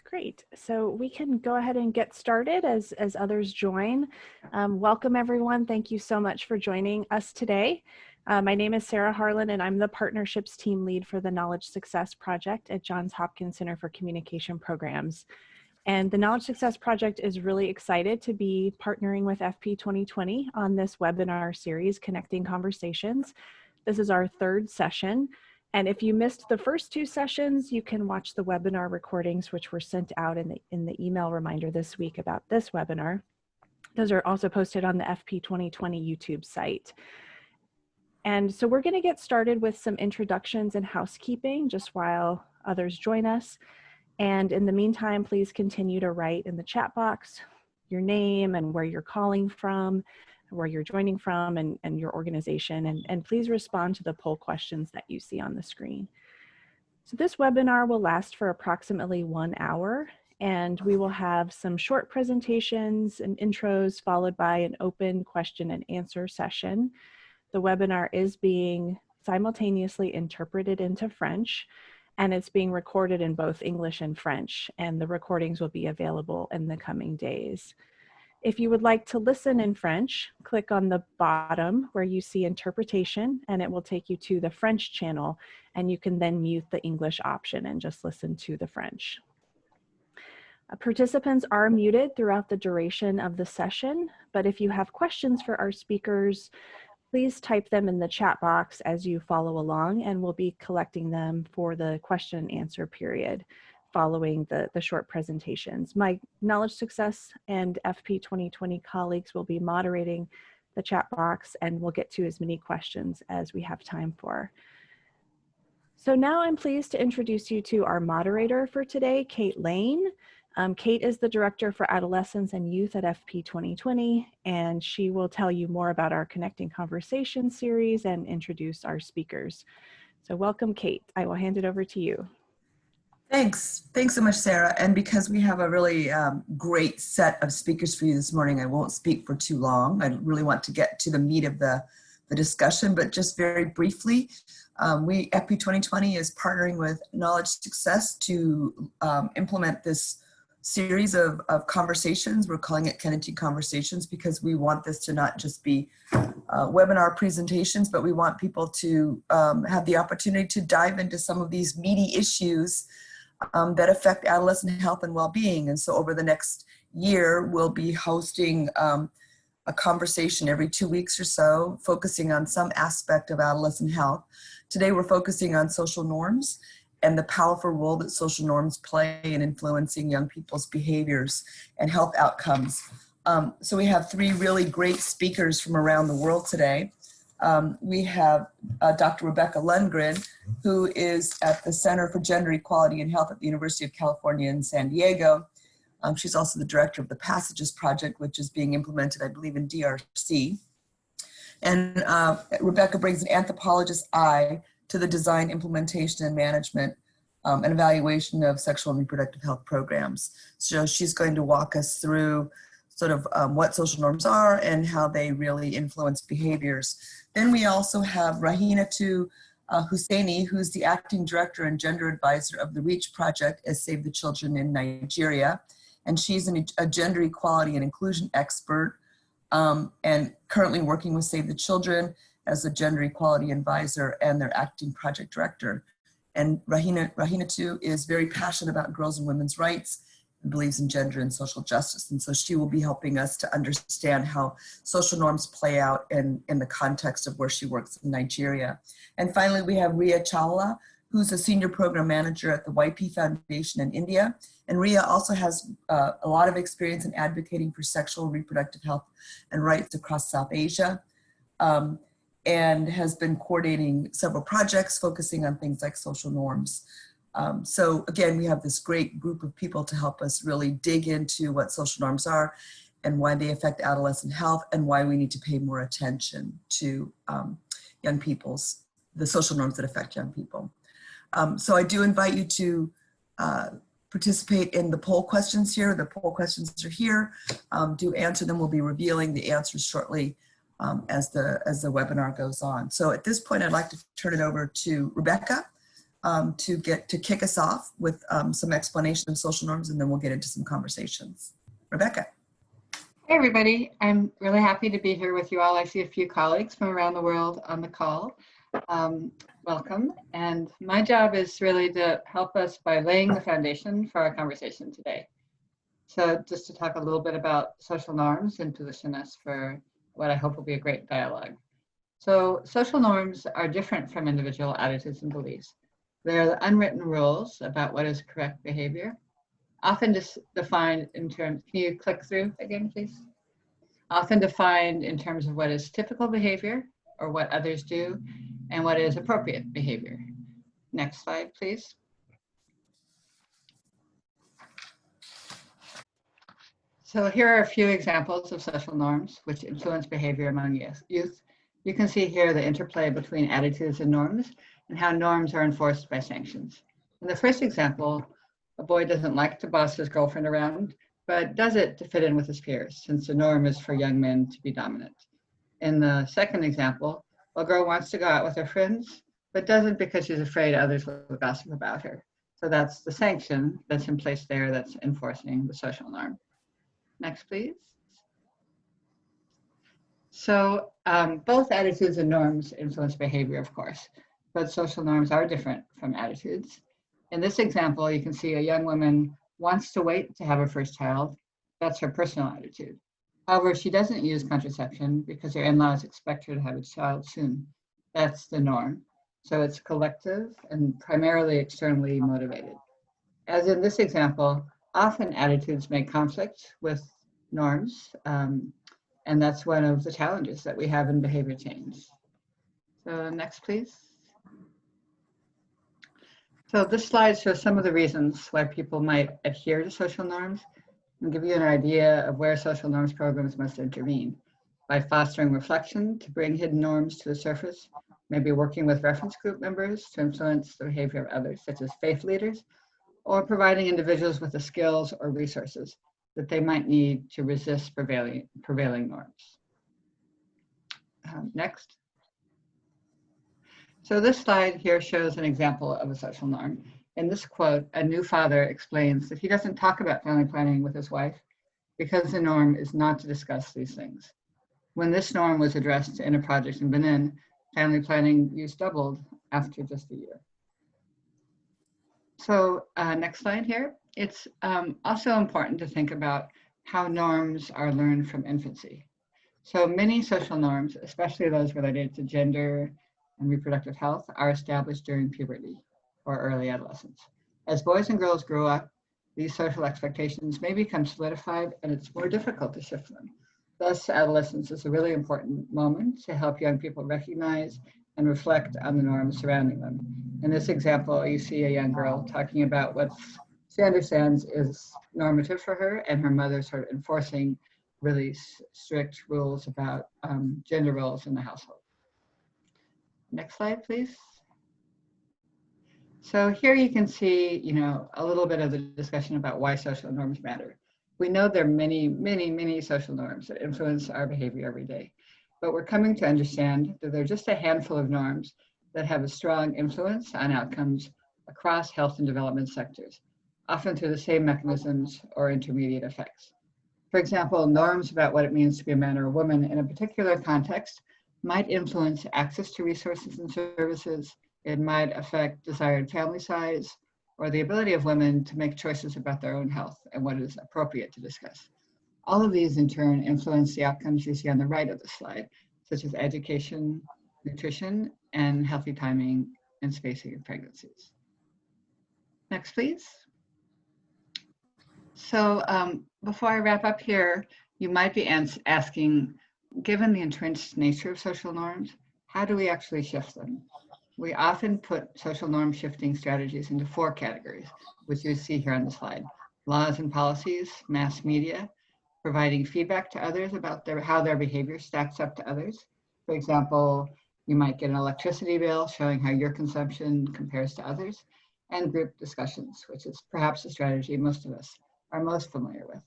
Great. So we can go ahead and get started as others join. Welcome, everyone. Thank you so much for joining us today. My name is Sarah Harlan, and I'm the Partnerships Team Lead for the Knowledge Success Project at Johns Hopkins Center for Communication Programs. And the Knowledge Success Project is really excited to be partnering with FP 2020 on this webinar series, Connecting Conversations. This is our third session. And if you missed the first two sessions, you can watch the webinar recordings, which were sent out in the email reminder this week about this webinar. Those are also posted on the FP 2020 YouTube site. And so we're going to get started with some introductions and housekeeping just while others join us. And in the meantime, please continue to write in the chat box your name and where you're calling from, where you're joining from, and your organization, and please respond to the poll questions that you see on the screen. So this webinar will last for approximately 1 hour, and we will have some short presentations and intros followed by an open question and answer session. The webinar is being simultaneously interpreted into French, and it's being recorded in both English and French, and the recordings will be available in the coming days. If you would like to listen in French, click on the bottom where you see interpretation, and it will take you to the French channel, and you can then mute the English option and just listen to the French. Participants are muted throughout the duration of the session, but if you have questions for our speakers, please type them in the chat box as you follow along, and we'll be collecting them for the question and answer period following the short presentations. My Knowledge Success and FP 2020 colleagues will be moderating the chat box, and we'll get to as many questions as we have time for. So now I'm pleased to introduce you to our moderator for today, Kate Lane. Kate is the Director for Adolescents and Youth at FP 2020, and she will tell you more about our Connecting Conversations series and introduce our speakers. So welcome, Kate. I will hand it over to you. Thanks so much, Sarah. And because we have a really great set of speakers for you this morning, I won't speak for too long. I really want to get to the meat of the discussion, but just very briefly, FP 2020 is partnering with Knowledge Success to implement this series of conversations. We're calling it Connecting Conversations because we want this to not just be webinar presentations, but we want people to have the opportunity to dive into some of these meaty issues that affect adolescent health and well-being. And so over the next year, we'll be hosting a conversation every 2 weeks or so, focusing on some aspect of adolescent health. Today, we're focusing on social norms and the powerful role that social norms play in influencing young people's behaviors and health outcomes. So we have 3 really great speakers from around the world today. We have Dr. Rebecca Lundgren, who is at the Center for Gender Equality and Health at the University of California in San Diego. She's also the director of the Passages Project, which is being implemented, I believe, in DRC. And Rebecca brings an anthropologist's eye to the design, implementation, and management and evaluation of sexual and reproductive health programs. So she's going to walk us through sort of what social norms are and how they really influence behaviors. Then we also have Rahinatu Hussaini, who's the acting director and gender advisor of the REACH project at Save the Children in Nigeria. And she's a gender equality and inclusion expert and currently working with Save the Children as a gender equality advisor and their acting project director. And Rahinatu is very passionate about girls' and women's rights and believes in gender and social justice. And so she will be helping us to understand how social norms play out in the context of where she works in Nigeria. And finally, we have Ria Chawla, who's a senior program manager at the YP Foundation in India. And Ria also has a lot of experience in advocating for sexual and reproductive health and rights across South Asia. And has been coordinating several projects focusing on things like social norms. So again, we have this great group of people to help us really dig into what social norms are and why they affect adolescent health and why we need to pay more attention to young people's, the social norms that affect young people. So I do invite you to participate in the poll questions here. The poll questions are here. Do answer them. We'll be revealing the answers shortly as the webinar goes on. So at this point, I'd like to turn it over to Rebecca, to kick us off with some explanation of social norms, and then we'll get into some conversations. Rebecca. Hey everybody, I'm really happy to be here with you all. I see a few colleagues from around the world on the call. Welcome. And my job is really to help us by laying the foundation for our conversation today. So just to talk a little bit about social norms and position us for what I hope will be a great dialogue. So social norms are different from individual attitudes and beliefs. They're the unwritten rules about what is correct behavior, often just defined in terms, can you click through again, please? Often defined in terms of what is typical behavior or what others do and what is appropriate behavior. Next slide, please. So here are a few examples of social norms which influence behavior among youth. You can see here the interplay between attitudes and norms and how norms are enforced by sanctions. In the first example, a boy doesn't like to boss his girlfriend around, but does it to fit in with his peers, since the norm is for young men to be dominant. In the second example, a girl wants to go out with her friends, but doesn't because she's afraid others will gossip about her. So that's the sanction that's in place there that's enforcing the social norm. Next, please. So both attitudes and norms influence behavior, of course, but social norms are different from attitudes. In this example, you can see a young woman wants to wait to have her first child. That's her personal attitude. However, she doesn't use contraception because her in-laws expect her to have a child soon. That's the norm. So it's collective and primarily externally motivated. As in this example, often attitudes may conflict with norms, and that's one of the challenges that we have in behavior change. So next, please. So this slide shows some of the reasons why people might adhere to social norms and give you an idea of where social norms programs must intervene by fostering reflection to bring hidden norms to the surface, maybe working with reference group members to influence the behavior of others, such as faith leaders, or providing individuals with the skills or resources that they might need to resist prevailing norms. Next. So this slide here shows an example of a social norm. In this quote, a new father explains that he doesn't talk about family planning with his wife because the norm is not to discuss these things. When this norm was addressed in a project in Benin, family planning use doubled after just a year. So next slide here. It's also important to think about how norms are learned from infancy. So many social norms, especially those related to gender and reproductive health, are established during puberty or early adolescence. As boys and girls grow up, these social expectations may become solidified and it's more difficult to shift them. Thus, adolescence is a really important moment to help young people recognize and reflect on the norms surrounding them. In this example, you see a young girl talking about what she understands is normative for her, and her mother sort of enforcing really strict rules about gender roles in the household. Next slide, please. So here you can see, a little bit of the discussion about why social norms matter. We know there are many, many, many social norms that influence our behavior every day, but we're coming to understand that there are just a handful of norms that have a strong influence on outcomes across health and development sectors, often through the same mechanisms or intermediate effects. For example, norms about what it means to be a man or a woman in a particular context might influence access to resources and services. It might affect desired family size or the ability of women to make choices about their own health and what is appropriate to discuss. All of these in turn influence the outcomes you see on the right of the slide, such as education, nutrition, and healthy timing and spacing of pregnancies. Next, please. So before I wrap up here, you might be asking, given the entrenched nature of social norms, how do we actually shift them? We often put social norm shifting strategies into 4 categories, which you see here on the slide: laws and policies, mass media, providing feedback to others about how their behavior stacks up to others. For example, you might get an electricity bill showing how your consumption compares to others, and group discussions, which is perhaps a strategy most of us are most familiar with.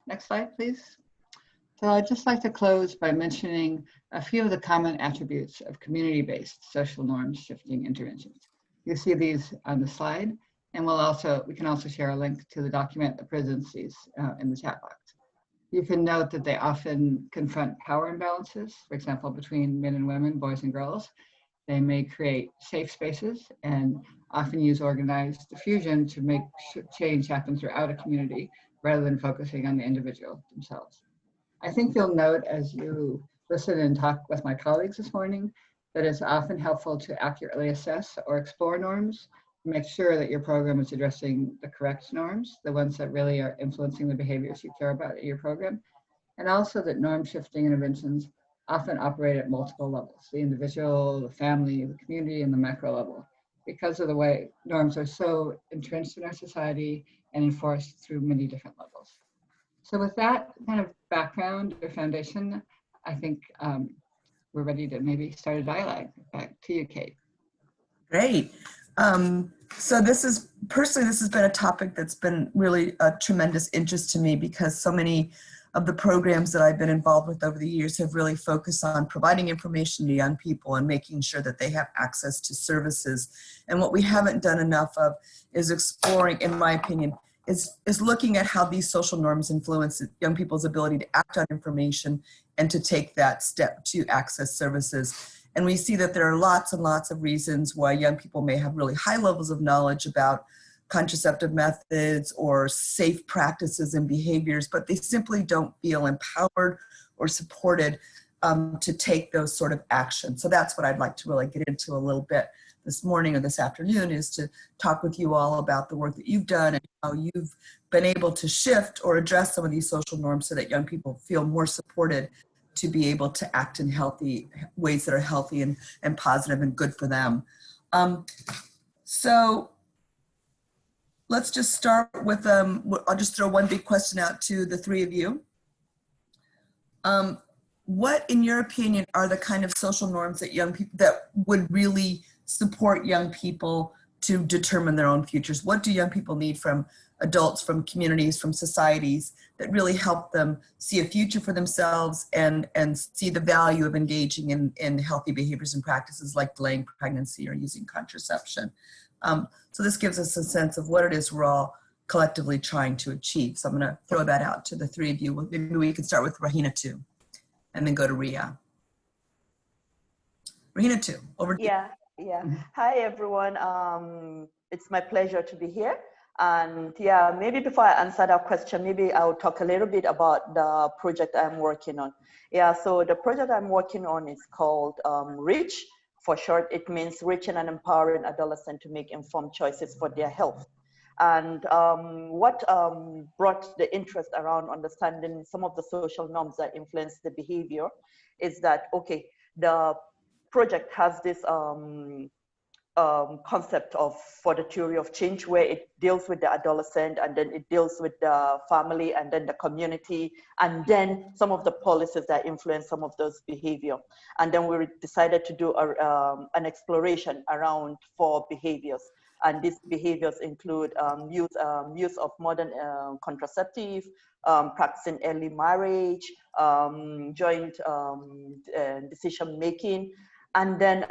Next slide, please. So I'd just like to close by mentioning a few of the common attributes of community-based social norms shifting interventions. You see these on the slide, and we can also share a link to the document the prison sees in the chat box. You can note that they often confront power imbalances, for example, between men and women, boys and girls. They may create safe spaces and often use organized diffusion to make change happen throughout a community rather than focusing on the individual themselves. I think you'll note as you listen and talk with my colleagues this morning that it's often helpful to accurately assess or explore norms, make sure that your program is addressing the correct norms, the ones that really are influencing the behaviors you care about in your program, and also that norm shifting interventions often operate at multiple levels, the individual, the family, the community, and the macro level, because of the way norms are so entrenched in our society and enforced through many different levels. So with that kind of background or foundation, I think we're ready to maybe start a dialogue. Back to you, Kate. Great. So this has been a topic that's been really a tremendous interest to me because so many of the programs that I've been involved with over the years have really focused on providing information to young people and making sure that they have access to services. And what we haven't done enough of is exploring, in my opinion, is looking at how these social norms influence young people's ability to act on information and to take that step to access services. And we see that there are lots and lots of reasons why young people may have really high levels of knowledge about contraceptive methods or safe practices and behaviors, but they simply don't feel empowered or supported to take those sort of actions. So that's what I'd like to really get into a little bit this morning or this afternoon, is to talk with you all about the work that you've done and how you've been able to shift or address some of these social norms so that young people feel more supported to be able to act in healthy ways that are healthy and positive and good for them. So let's just start with, I'll just throw one big question out to the three of you. What, in your opinion, are the kind of social norms that young people, that would really support young people to determine their own futures? What do young people need from adults, from communities, from societies that really help them see a future for themselves and see the value of engaging in healthy behaviors and practices like delaying pregnancy or using contraception? So this gives us a sense of what it is we're all collectively trying to achieve. So I'm going to throw that out to the three of you. Maybe we can start with Rahina too, and then go to Ria. Rahina too, over to you. Yeah. Hi, everyone. It's my pleasure to be here. And yeah, maybe before I answer that question, maybe I'll talk a little bit about the project I'm working on. Yeah, so the project I'm working on is called REACH. For short, it means reaching and empowering adolescents to make informed choices for their health. And what brought the interest around understanding some of the social norms that influence the behavior is that, okay, the project has this concept for the theory of change, where it deals with the adolescent, and then it deals with the family, and then the community, and then some of the policies that influence some of those behavior. And then we decided to do an exploration around 4 behaviors. And these behaviors include use of modern contraceptive, practicing early marriage, joint decision making, and then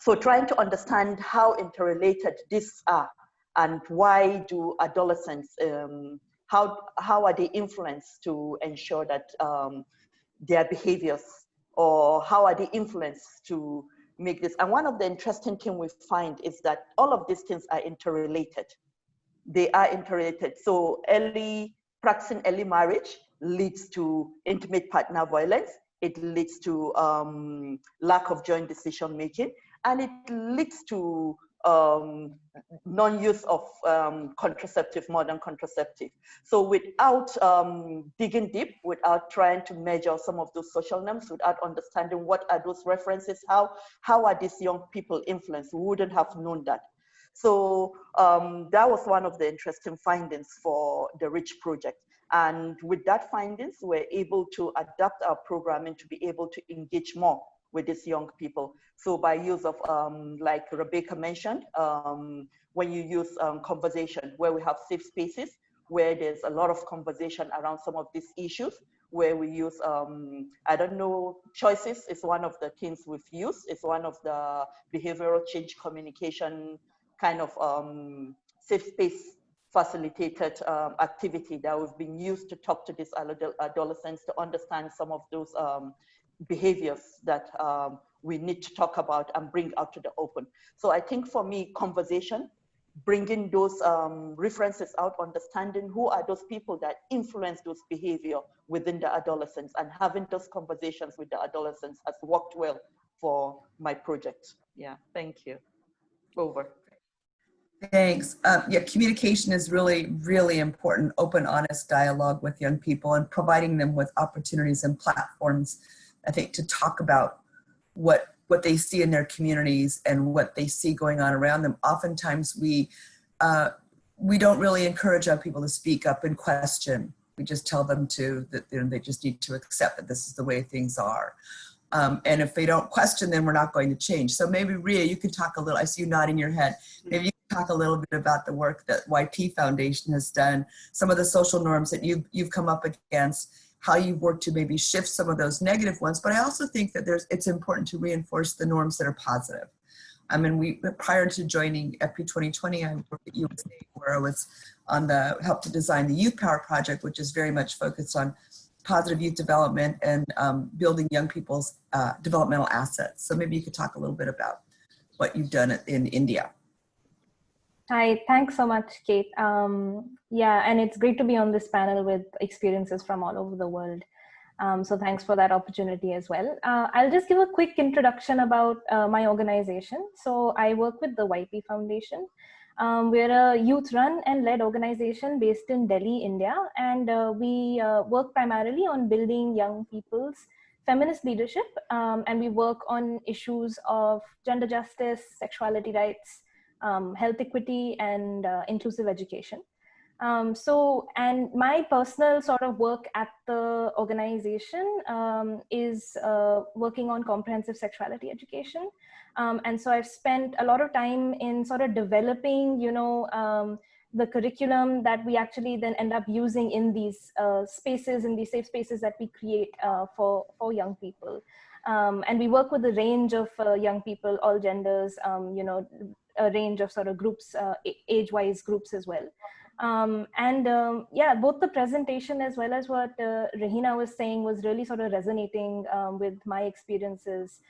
so trying to understand how interrelated these are and why do adolescents, how are they influenced to ensure that their behaviors, or how are they influenced to make this. And one of the interesting things we find is that all of these things are interrelated. They are interrelated. So practicing early marriage leads to intimate partner violence. It leads to lack of joint decision making, and it leads to non-use of modern contraceptive. So without digging deep, without trying to measure some of those social norms, without understanding what are those references, how are these young people influenced, we wouldn't have known that. So that was one of the interesting findings for the REACH project. And with that findings, we're able to adapt our programming to be able to engage more with these young people. So by use of, like Rebecca mentioned, when you use conversation, where we have safe spaces, where there's a lot of conversation around some of these issues, where we use, I don't know, choices is one of the things we've used. It's one of the behavioral change communication kind of safe space facilitated activity that we've been used to talk to these adolescents to understand some of those behaviors that we need to talk about and bring out to the open. So I think for me, conversation, bringing those references out, understanding who are those people that influence those behavior within the adolescents, and having those conversations with the adolescents has worked well for my project. Yeah, thank you. Over. Thanks. Yeah, communication is really, really important. Open, honest dialogue with young people and providing them with opportunities and platforms, I think, to talk about what they see in their communities and what they see going on around them. Oftentimes we don't really encourage young people to speak up and question. We just tell them that they just need to accept that this is the way things are. And if they don't question, then we're not going to change. So maybe Ria, you could talk a little, I see you nodding your head. Maybe you could talk a little bit about the work that YP Foundation has done, some of the social norms that you've come up against, how you work to maybe shift some of those negative ones. But I also think that it's important to reinforce the norms that are positive. I mean, prior to joining EPI 2020, I worked at USA, where I was on the help to design the Youth Power Project, which is very much focused on positive youth development and building young people's developmental assets. So maybe you could talk a little bit about what you've done in India. Hi, thanks so much, Kate. Yeah, and it's great to be on this panel with experiences from all over the world. So thanks for that opportunity as well. I'll just give a quick introduction about my organization. So I work with the YP Foundation. We're a youth-run and led organization based in Delhi, India, and we work primarily on building young people's feminist leadership, and we work on issues of gender justice, sexuality rights, health equity, and inclusive education. And my personal sort of work at the organization is working on comprehensive sexuality education. And so I've spent a lot of time in sort of developing, the curriculum that we actually then end up using in these spaces, in these safe spaces that we create for young people. And we work with a range of young people, all genders, a range of sort of groups, age-wise groups as well. Yeah, both the presentation as well as what Rahina was saying was really sort of resonating with my experiences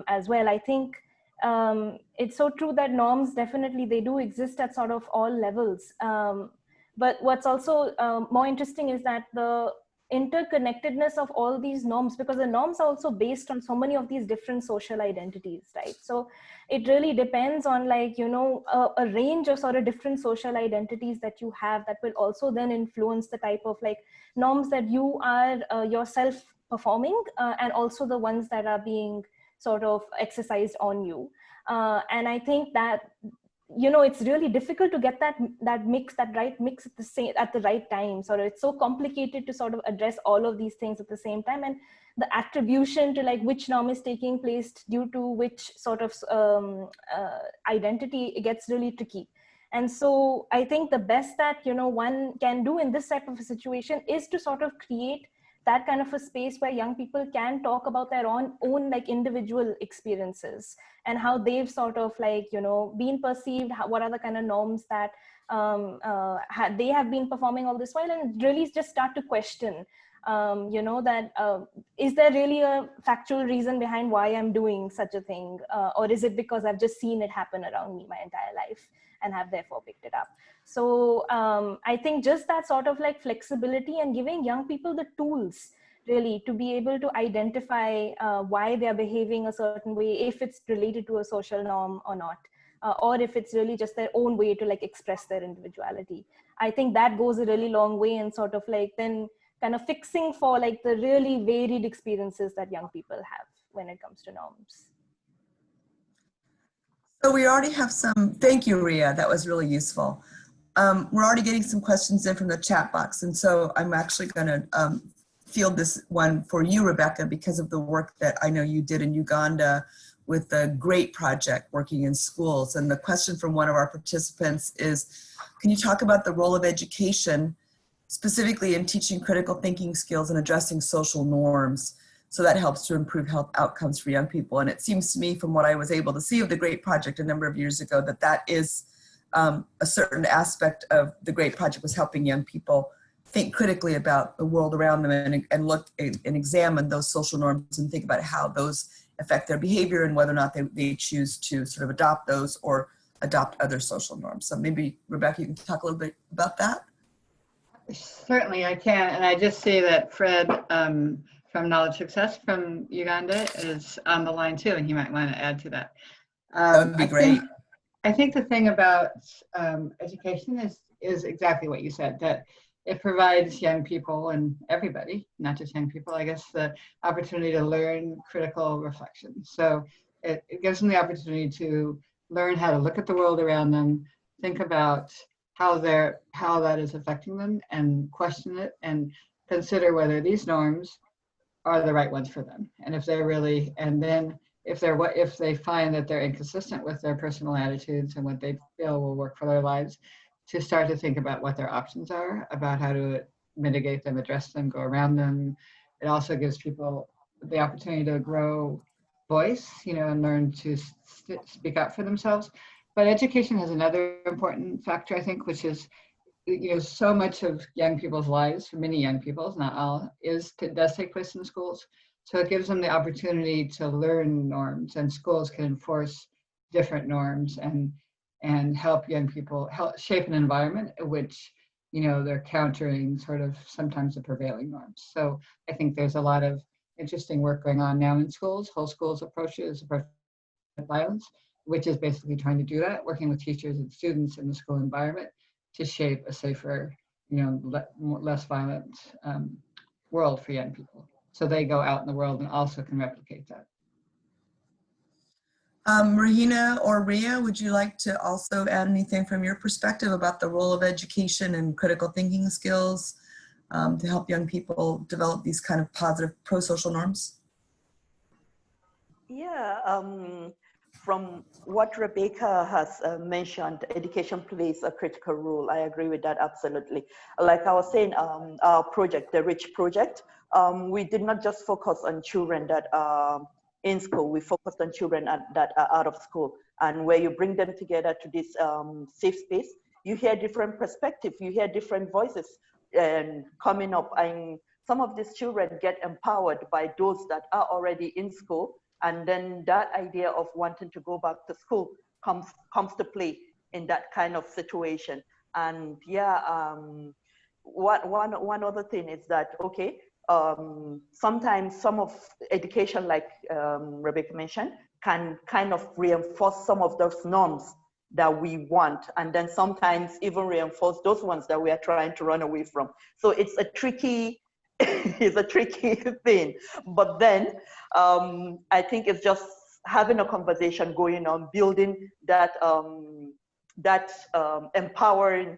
as well. I think it's so true that norms definitely, they do exist at sort of all levels. But what's also more interesting is that the interconnectedness of all these norms, because the norms are also based on so many of these different social identities, right? So it really depends on a range of sort of different social identities that you have that will also then influence the type of norms that you are yourself performing, and also the ones that are being sort of exercised on you. And I think that it's really difficult to get that right mix at the right time. Sort of, it's so complicated to sort of address all of these things at the same time, and the attribution to which norm is taking place due to which sort of identity, it gets really tricky. And so I think the best that one can do in this type of a situation is to sort of create that kind of a space where young people can talk about their own individual experiences and how they've sort of been perceived, what are the kind of norms that they have been performing all this while, and really just start to question, is there really a factual reason behind why I'm doing such a thing? Or is it because I've just seen it happen around me my entire life and have therefore picked it up? So I think just that sort of flexibility and giving young people the tools really to be able to identify why they're behaving a certain way, if it's related to a social norm or not, or if it's really just their own way to express their individuality. I think that goes a really long way in sort of then kind of fixing for the really varied experiences that young people have when it comes to norms. So we already have some, thank you, Ria, that was really useful. We're already getting some questions in from the chat box, and so I'm actually going to field this one for you, Rebecca, because of the work that I know you did in Uganda with the GREAT project working in schools. And the question from one of our participants is, can you talk about the role of education specifically in teaching critical thinking skills and addressing social norms. So that helps to improve health outcomes for young people. And it seems to me, from what I was able to see of the GREAT project a number of years ago, that that is a certain aspect of the GREAT project, was helping young people think critically about the world around them and look and examine those social norms and think about how those affect their behavior and whether or not they choose to sort of adopt those or adopt other social norms. So maybe, Rebecca, you can talk a little bit about that? Certainly I can. And I just see that Fred from Knowledge Success from Uganda is on the line too, and he might want to add to that. That would be great. I think the thing about education is exactly what you said, that it provides young people and everybody, not just young people, I guess, the opportunity to learn critical reflection. So it gives them the opportunity to learn how to look at the world around them, think about how that is affecting them, and question it and consider whether these norms are the right ones for them. And if they're really, and then if they find that they're inconsistent with their personal attitudes and what they feel will work for their lives, to start to think about what their options are, about how to mitigate them, address them, go around them. It also gives people the opportunity to grow voice, and learn to speak up for themselves. But education has another important factor, I think, which is, so much of young people's lives, for many young people, not all, does take place in schools. So it gives them the opportunity to learn norms, and schools can enforce different norms and help young people shape an environment in which, they're countering sort of sometimes the prevailing norms. So I think there's a lot of interesting work going on now in schools. Whole Schools approaches violence, which is basically trying to do that, working with teachers and students in the school environment to shape a safer, less violent world for young people. So they go out in the world and also can replicate that. Rahina or Ria, would you like to also add anything from your perspective about the role of education and critical thinking skills to help young people develop these kind of positive pro-social norms? Yeah, from what Rebecca has mentioned, education plays a critical role. I agree with that absolutely. Like I was saying, our project, the REACH project, we did not just focus on children that are in school. We focused on children that are out of school, and where you bring them together to this safe space, you hear different perspectives, you hear different voices coming up, and some of these children get empowered by those that are already in school. And then that idea of wanting to go back to school comes to play in that kind of situation. And yeah, one other thing is that, okay, sometimes some of education, like Rebecca mentioned, can kind of reinforce some of those norms that we want, and then sometimes even reinforce those ones that we are trying to run away from. So it's a tricky it's a tricky thing. But then I think it's just having a conversation going on, building that empowering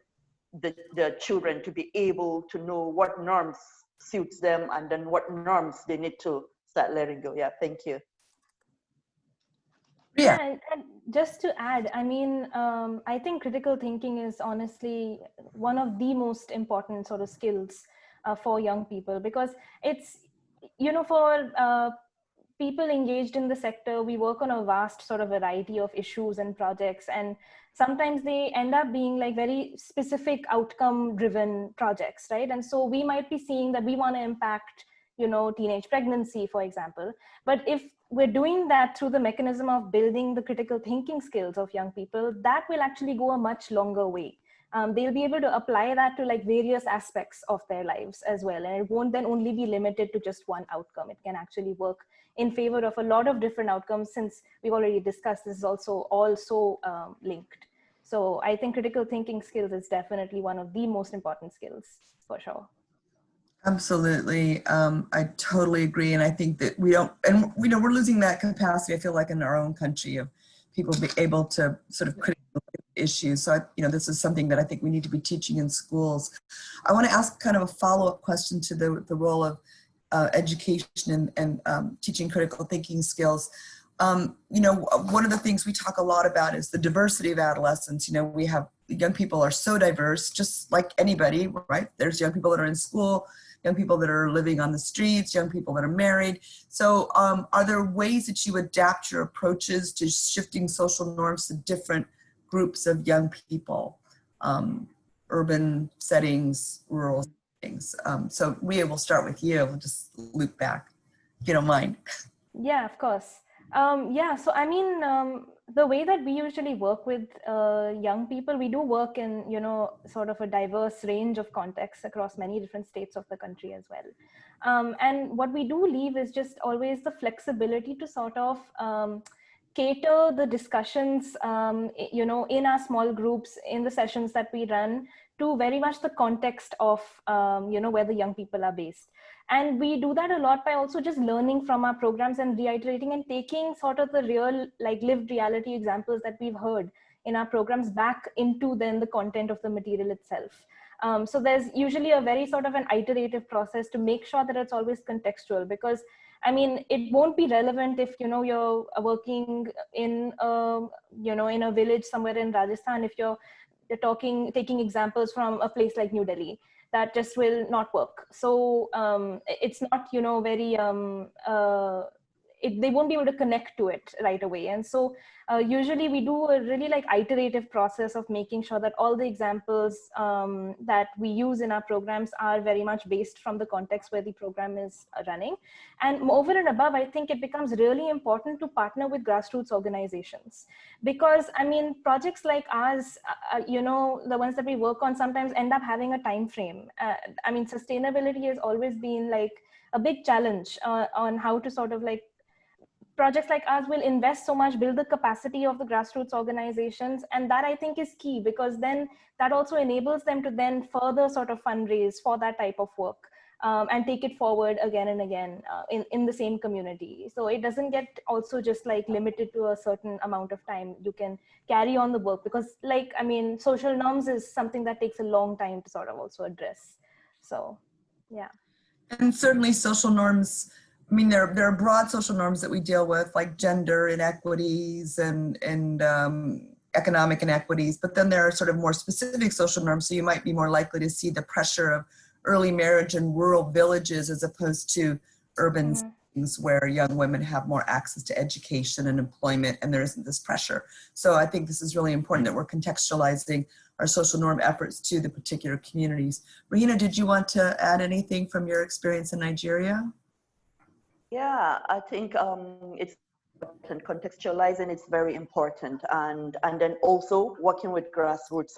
the children to be able to know what norms suits them and then what norms they need to start letting go. Yeah, thank you. Yeah. And just to add, I mean, I think critical thinking is honestly one of the most important sort of skills for young people, because it's, for people engaged in the sector, we work on a vast sort of variety of issues and projects, and sometimes they end up being like very specific outcome driven projects, right? And so we might be seeing that we want to impact, teenage pregnancy, for example. But if we're doing that through the mechanism of building the critical thinking skills of young people, that will actually go a much longer way. They'll be able to apply that to like various aspects of their lives as well. And it won't then only be limited to just one outcome. It can actually work in favor of a lot of different outcomes, since we've already discussed this is also linked. So I think critical thinking skills is definitely one of the most important skills for sure. Absolutely. I totally agree. And I think that we're losing that capacity, I feel like, in our own country, of people being able to sort of critically look at issues. So, this is something that I think we need to be teaching in schools. I want to ask kind of a follow-up question to the role of education and teaching critical thinking skills. You know, one of the things we talk a lot about is the diversity of adolescents. You know, we have young people are so diverse, just like anybody, right? There's young people that are in school, young people that are living on the streets, young people that are married. So are there ways that you adapt your approaches to shifting social norms to different groups of young people, urban settings, rural settings? So Ria, we'll start with you. We'll just loop back, if you don't mind. Yeah, of course. Yeah, so I mean, the way that we usually work with young people, we do work in, you know, sort of a diverse range of contexts across many different states of the country as well. And what we do leave is just always the flexibility to sort of cater the discussions, you know, in our small groups, in the sessions that we run, to very much the context of, you know, where the young people are based. And we do that a lot by also just learning from our programs and reiterating and taking sort of the real, like, lived reality examples that we've heard in our programs back into then the content of the material itself. So there's usually a very sort of an iterative process to make sure that it's always contextual, because I mean, it won't be relevant if, you know, you're working in, you know, in a village somewhere in Rajasthan, if you're taking examples from a place like New Delhi. That just will not work. So it's not, you know, very, they won't be able to connect to it right away. And so usually we do a really like iterative process of making sure that all the examples that we use in our programs are very much based from the context where the program is running. And over and above, I think it becomes really important to partner with grassroots organizations, because I mean, projects like ours, you know, the ones that we work on sometimes end up having a time frame. I mean, sustainability has always been like a big challenge on how to sort of like, projects like ours will invest so much, build the capacity of the grassroots organizations. And that I think is key, because then that also enables them to then further sort of fundraise for that type of work and take it forward again and again in the same community. So it doesn't get also just like limited to a certain amount of time. You can carry on the work, because like, I mean, social norms is something that takes a long time to sort of also address. So, yeah. And certainly social norms, I mean, there are broad social norms that we deal with, like gender inequities and economic inequities, but then there are sort of more specific social norms. So you might be more likely to see the pressure of early marriage in rural villages as opposed to urban settings where young women have more access to education and employment, and there isn't this pressure. So I think this is really important that we're contextualizing our social norm efforts to the particular communities. Regina, did you want to add anything from your experience in Nigeria? Yeah, I think it's contextualizing is very important, and then also working with grassroots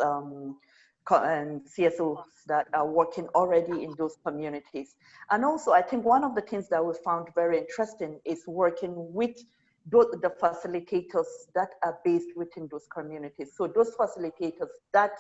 and CSOs that are working already in those communities. And also, I think one of the things that we found very interesting is working with the facilitators that are based within those communities. So those facilitators that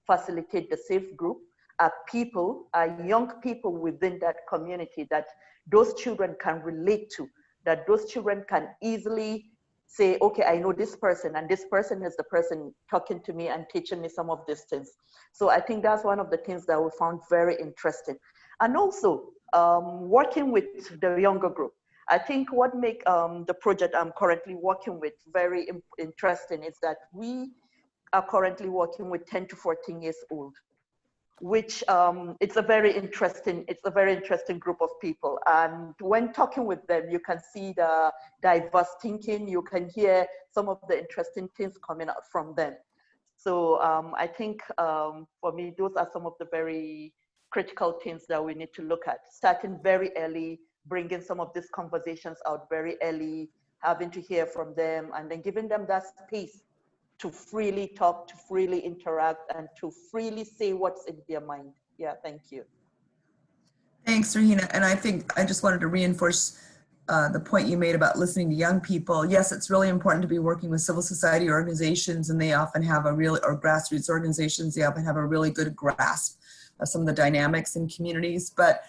facilitate the safe group are people, are young people within that community that those children can relate to, that those children can easily say, okay, I know this person, and this person is the person talking to me and teaching me some of these things. So I think that's one of the things that we found very interesting. And also working with the younger group. I think what makes the project I'm currently working with very interesting is that we are currently working with 10 to 14 years old, which it's a very interesting group of people. And when talking with them, you can see the diverse thinking, you can hear some of the interesting things coming out from them. So I think for me, those are some of the very critical things that we need to look at, starting very early, bringing some of these conversations out very early, having to hear from them, and then giving them that space to freely talk, to freely interact, and to freely say what's in their mind. Yeah, thank you. Thanks, Regina. And I think I just wanted to reinforce the point you made about listening to young people. Yes, it's really important to be working with civil society organizations, and they often have a really, or grassroots organizations, they often have a really good grasp of some of the dynamics in communities. But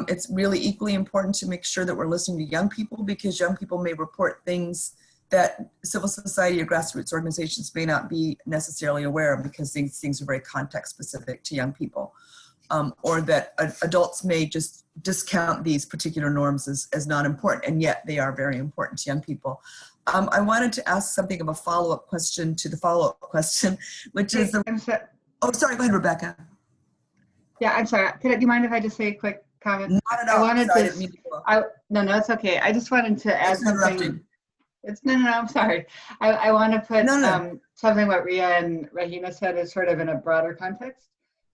it's really equally important to make sure that we're listening to young people, because young people may report things that civil society or grassroots organizations may not be necessarily aware of, because these things are very context specific to young people, or that adults may just discount these particular norms as not important, and yet they are very important to young people. I wanted to ask something of a follow-up question to the follow-up question, which is the, oh, sorry, go ahead, Rebecca. Yeah, I'm sorry. Do you mind if I just say a quick comment? Not at all. I wanted sorry, I to, didn't mean to go. no, it's okay. I just wanted to add something. No, I'm sorry. I want to put something what Ria and Rahina said is sort of in a broader context.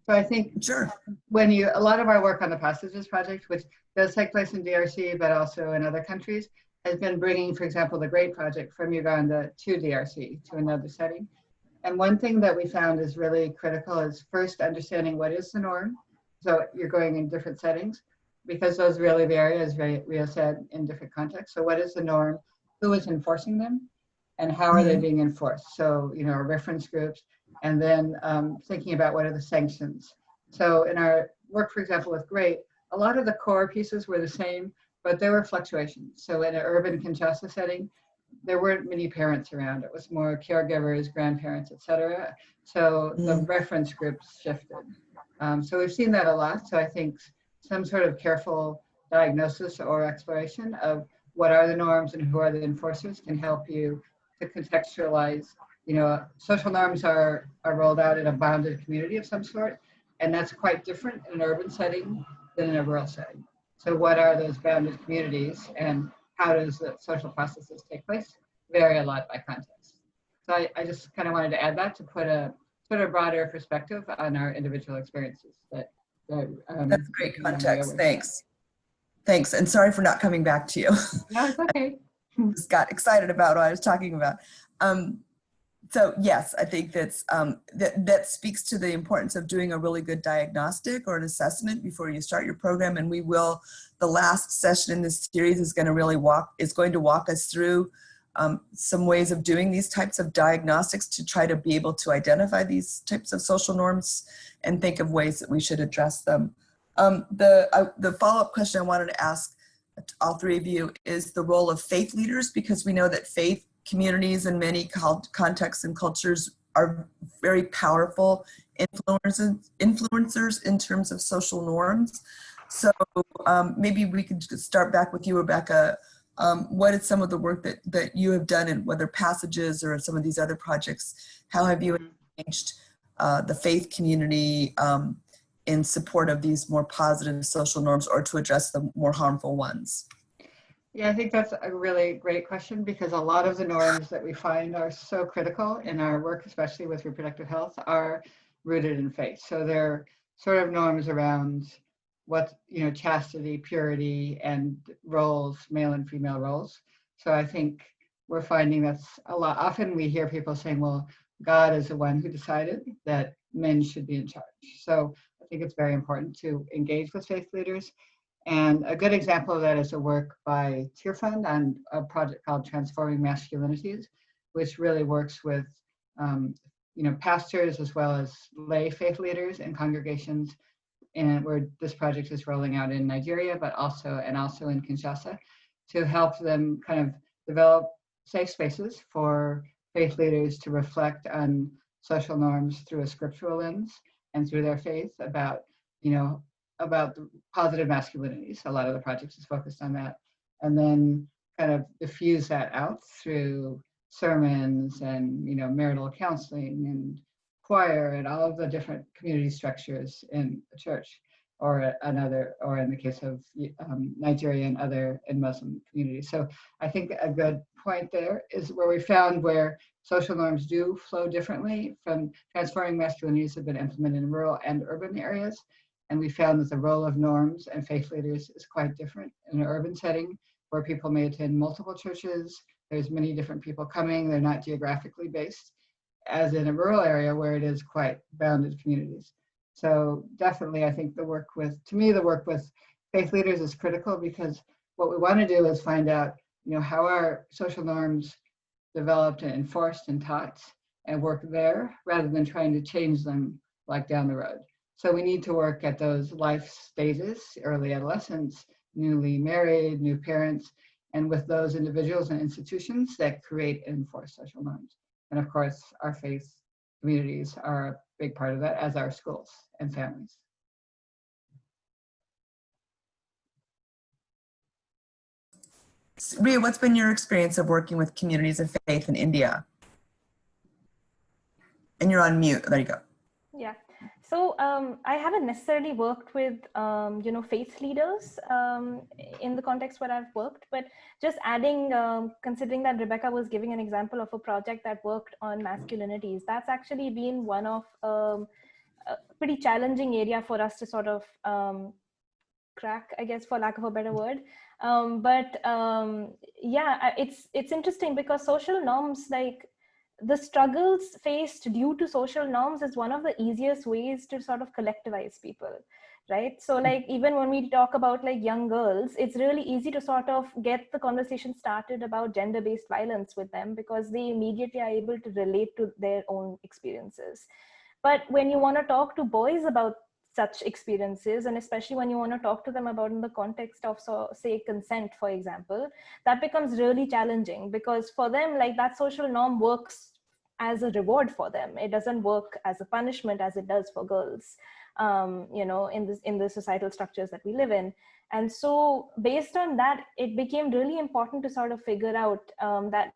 So I think Sure. when a lot of our work on the Passages Project, which does take place in DRC, but also in other countries, has been bringing, for example, the GREAT project from Uganda to DRC, to another setting. And one thing that we found is really critical is first understanding what is the norm. So you're going in different settings, because those really vary, as Ria said, in different contexts. So what is the norm? Who is enforcing them? And how are they being enforced? So, reference groups, and then thinking about what are the sanctions. So in our work, for example, with GREAT, a lot of the core pieces were the same, but there were fluctuations. So in an urban Kinshasa setting, there weren't many parents around. It was more caregivers, grandparents, etc. So the reference groups shifted. So we've seen that a lot. So I think some sort of careful diagnosis or exploration of what are the norms and who are the enforcers can help you to contextualize. Social norms are rolled out in a bounded community of some sort, and that's quite different in an urban setting than in a rural setting. So what are those bounded communities, and how does the social processes take place? Vary a lot by context. So I just kind of wanted to add that to put a sort of broader perspective on our individual experiences. That's great context. Thanks, and sorry for not coming back to you. No, it's okay. Just got excited about what I was talking about. So yes, I think that speaks to the importance of doing a really good diagnostic or an assessment before you start your program. And we will, the last session in this series is going to walk us through some ways of doing these types of diagnostics to try to be able to identify these types of social norms and think of ways that we should address them. The follow-up question I wanted to ask all three of you is the role of faith leaders, because we know that faith communities in many contexts and cultures are very powerful influencers in terms of social norms. So maybe we could just start back with you, Rebecca. What is some of the work that you have done, in whether Passages or some of these other projects? How have you engaged the faith community in support of these more positive social norms, or to address the more harmful ones? Yeah, I think that's a really great question, because a lot of the norms that we find are so critical in our work, especially with reproductive health, are rooted in faith. So they're sort of norms around what, chastity, purity, and roles, male and female roles. So I think we're finding that's a lot. Often we hear people saying, well, God is the one who decided that men should be in charge. So I think it's very important to engage with faith leaders. And a good example of that is a work by Tear Fund on a project called Transforming Masculinities, which really works with pastors as well as lay faith leaders and congregations, and where this project is rolling out in Nigeria, but also in Kinshasa, to help them kind of develop safe spaces for faith leaders to reflect on social norms through a scriptural lens and through their faith about the positive masculinities. A lot of the projects is focused on that, and then kind of diffuse that out through sermons and marital counseling and choir and all of the different community structures in the church, or in the case of Nigeria and other in Muslim communities. So I think a good point there is where we found where social norms do flow differently from transforming masculinities have been implemented in rural and urban areas. And we found that the role of norms and faith leaders is quite different in an urban setting where people may attend multiple churches. There's many different people coming. They're not geographically based, as in a rural area where it is quite bounded communities. So definitely, I think the work with faith leaders is critical, because what we want to do is find out, how are social norms developed and enforced and taught, and work there rather than trying to change them like down the road. So we need to work at those life stages, early adolescence, newly married, new parents, and with those individuals and institutions that create and enforce social norms. And of course, our faith communities are a big part of that, as are schools and families. Ria, what's been your experience of working with communities of faith in India? And you're on mute. There you go. Yeah. So I haven't necessarily worked with, faith leaders in the context where I've worked, but just adding, considering that Rebecca was giving an example of a project that worked on masculinities, that's actually been one of a pretty challenging area for us to sort of crack, I guess, for lack of a better word. It's interesting because social norms, like the struggles faced due to social norms, is one of the easiest ways to sort of collectivize people, right? So like even when we talk about like young girls, it's really easy to sort of get the conversation started about gender-based violence with them because they immediately are able to relate to their own experiences. But when you want to talk to boys about such experiences, and especially when you want to talk to them about in the context of, so say, consent, for example, that becomes really challenging because for them, like that social norm works as a reward for them. It doesn't work as a punishment as it does for girls, in the societal structures that we live in. And so based on that, it became really important to sort of figure out that,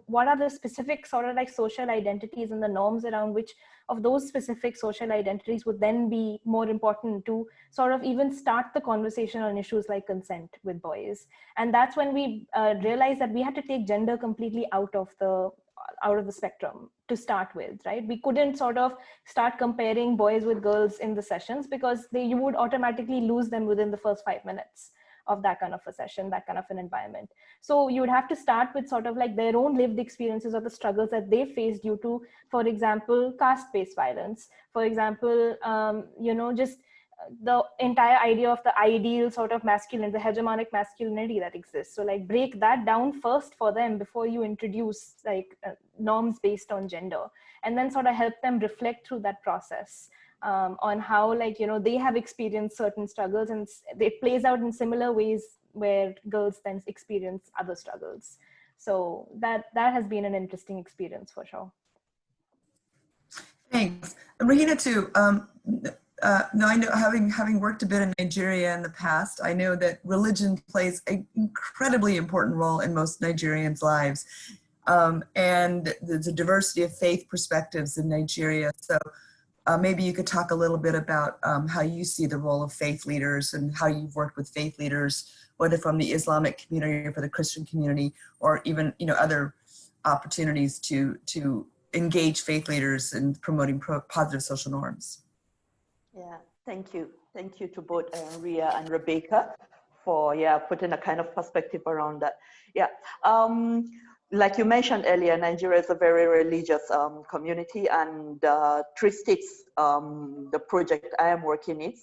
what are the specific sort of like social identities and the norms around which of those specific social identities would then be more important to sort of even start the conversation on issues like consent with boys. And that's when we realized that we had to take gender completely out of the spectrum to start with, right? We couldn't sort of start comparing boys with girls in the sessions because you would automatically lose them within the first 5 minutes of that kind of a session, that kind of an environment. So you would have to start with sort of like their own lived experiences or the struggles that they face due to, for example, caste-based violence. For example, just the entire idea of the ideal sort of masculine, the hegemonic masculinity that exists. So like break that down first for them before you introduce like norms based on gender, and then sort of help them reflect through that process on how, like, they have experienced certain struggles and it plays out in similar ways where girls then experience other struggles. So that has been an interesting experience for sure. Thanks. Regina, too. No, I know, having worked a bit in Nigeria in the past, I know that religion plays an incredibly important role in most Nigerians' lives. And there's a diversity of faith perspectives in Nigeria. So maybe you could talk a little bit about how you see the role of faith leaders and how you've worked with faith leaders, whether from the Islamic community or for the Christian community, or even other opportunities to engage faith leaders in promoting positive social norms. Yeah, thank you. Thank you to both Ria and Rebecca for putting a kind of perspective around that. Yeah, like you mentioned earlier, Nigeria is a very religious community, and 3 states, the project I am working in,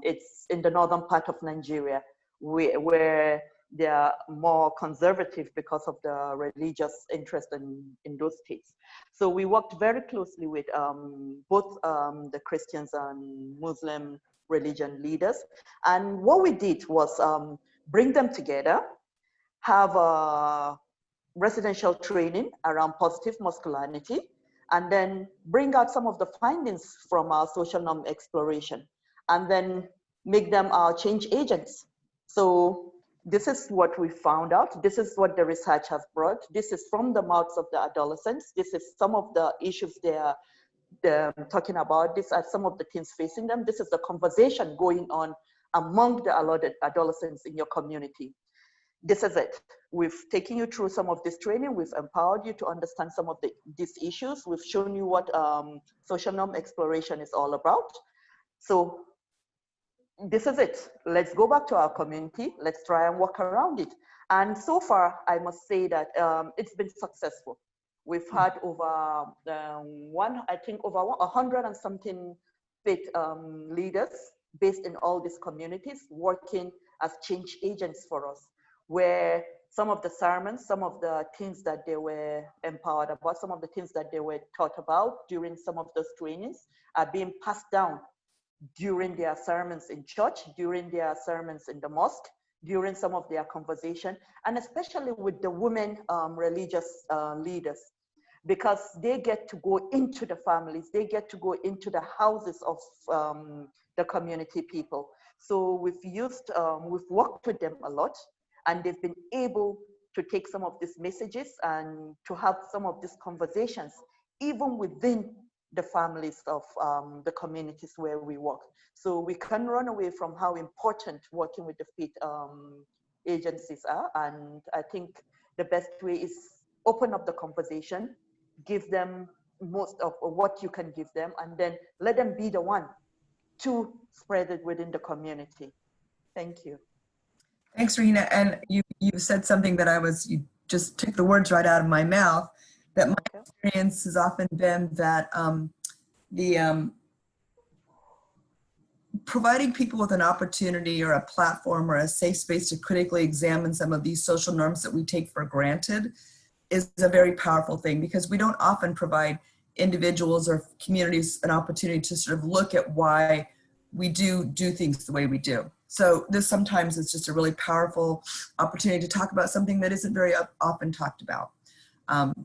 it's in the northern part of Nigeria, where they are more conservative because of the religious interest in those states. So we worked very closely with both the Christians and Muslim religion leaders. And what we did was bring them together, have a residential training around positive masculinity, and then bring out some of the findings from our social norm exploration, and then make them our change agents. So this is what we found out. This is what the research has brought. This is from the mouths of the adolescents. This is some of the issues they're talking about. These are some of the things facing them. This is the conversation going on among the adolescents in your community. This is it. We've taken you through some of this training. We've empowered you to understand some of these issues. We've shown you what social norm exploration is all about. So this is it. Let's go back to our community. Let's try and work around it. And so far, I must say that it's been successful. We've had over over 100 and something faith leaders based in all these communities working as change agents for us, where some of the sermons, some of the things that they were empowered about, some of the things that they were taught about during some of those trainings are being passed down during their sermons in church, during their sermons in the mosque, during some of their conversation, and especially with the women religious leaders, because they get to go into the families, they get to go into the houses of the community people. So we've worked with them a lot, And they've been able to take some of these messages and to have some of these conversations, even within the families of the communities where we work. So we can run away from how important working with the faith agencies are. And I think the best way is open up the conversation, give them most of what you can give them, and then let them be the one to spread it within the community. Thank you. Thanks, Rena. And you said something that you just took the words right out of my mouth, that my experience has often been that providing people with an opportunity or a platform or a safe space to critically examine some of these social norms that we take for granted is a very powerful thing, because we don't often provide individuals or communities an opportunity to sort of look at why we do things the way we do. So this sometimes is just a really powerful opportunity to talk about something that isn't very often talked about. And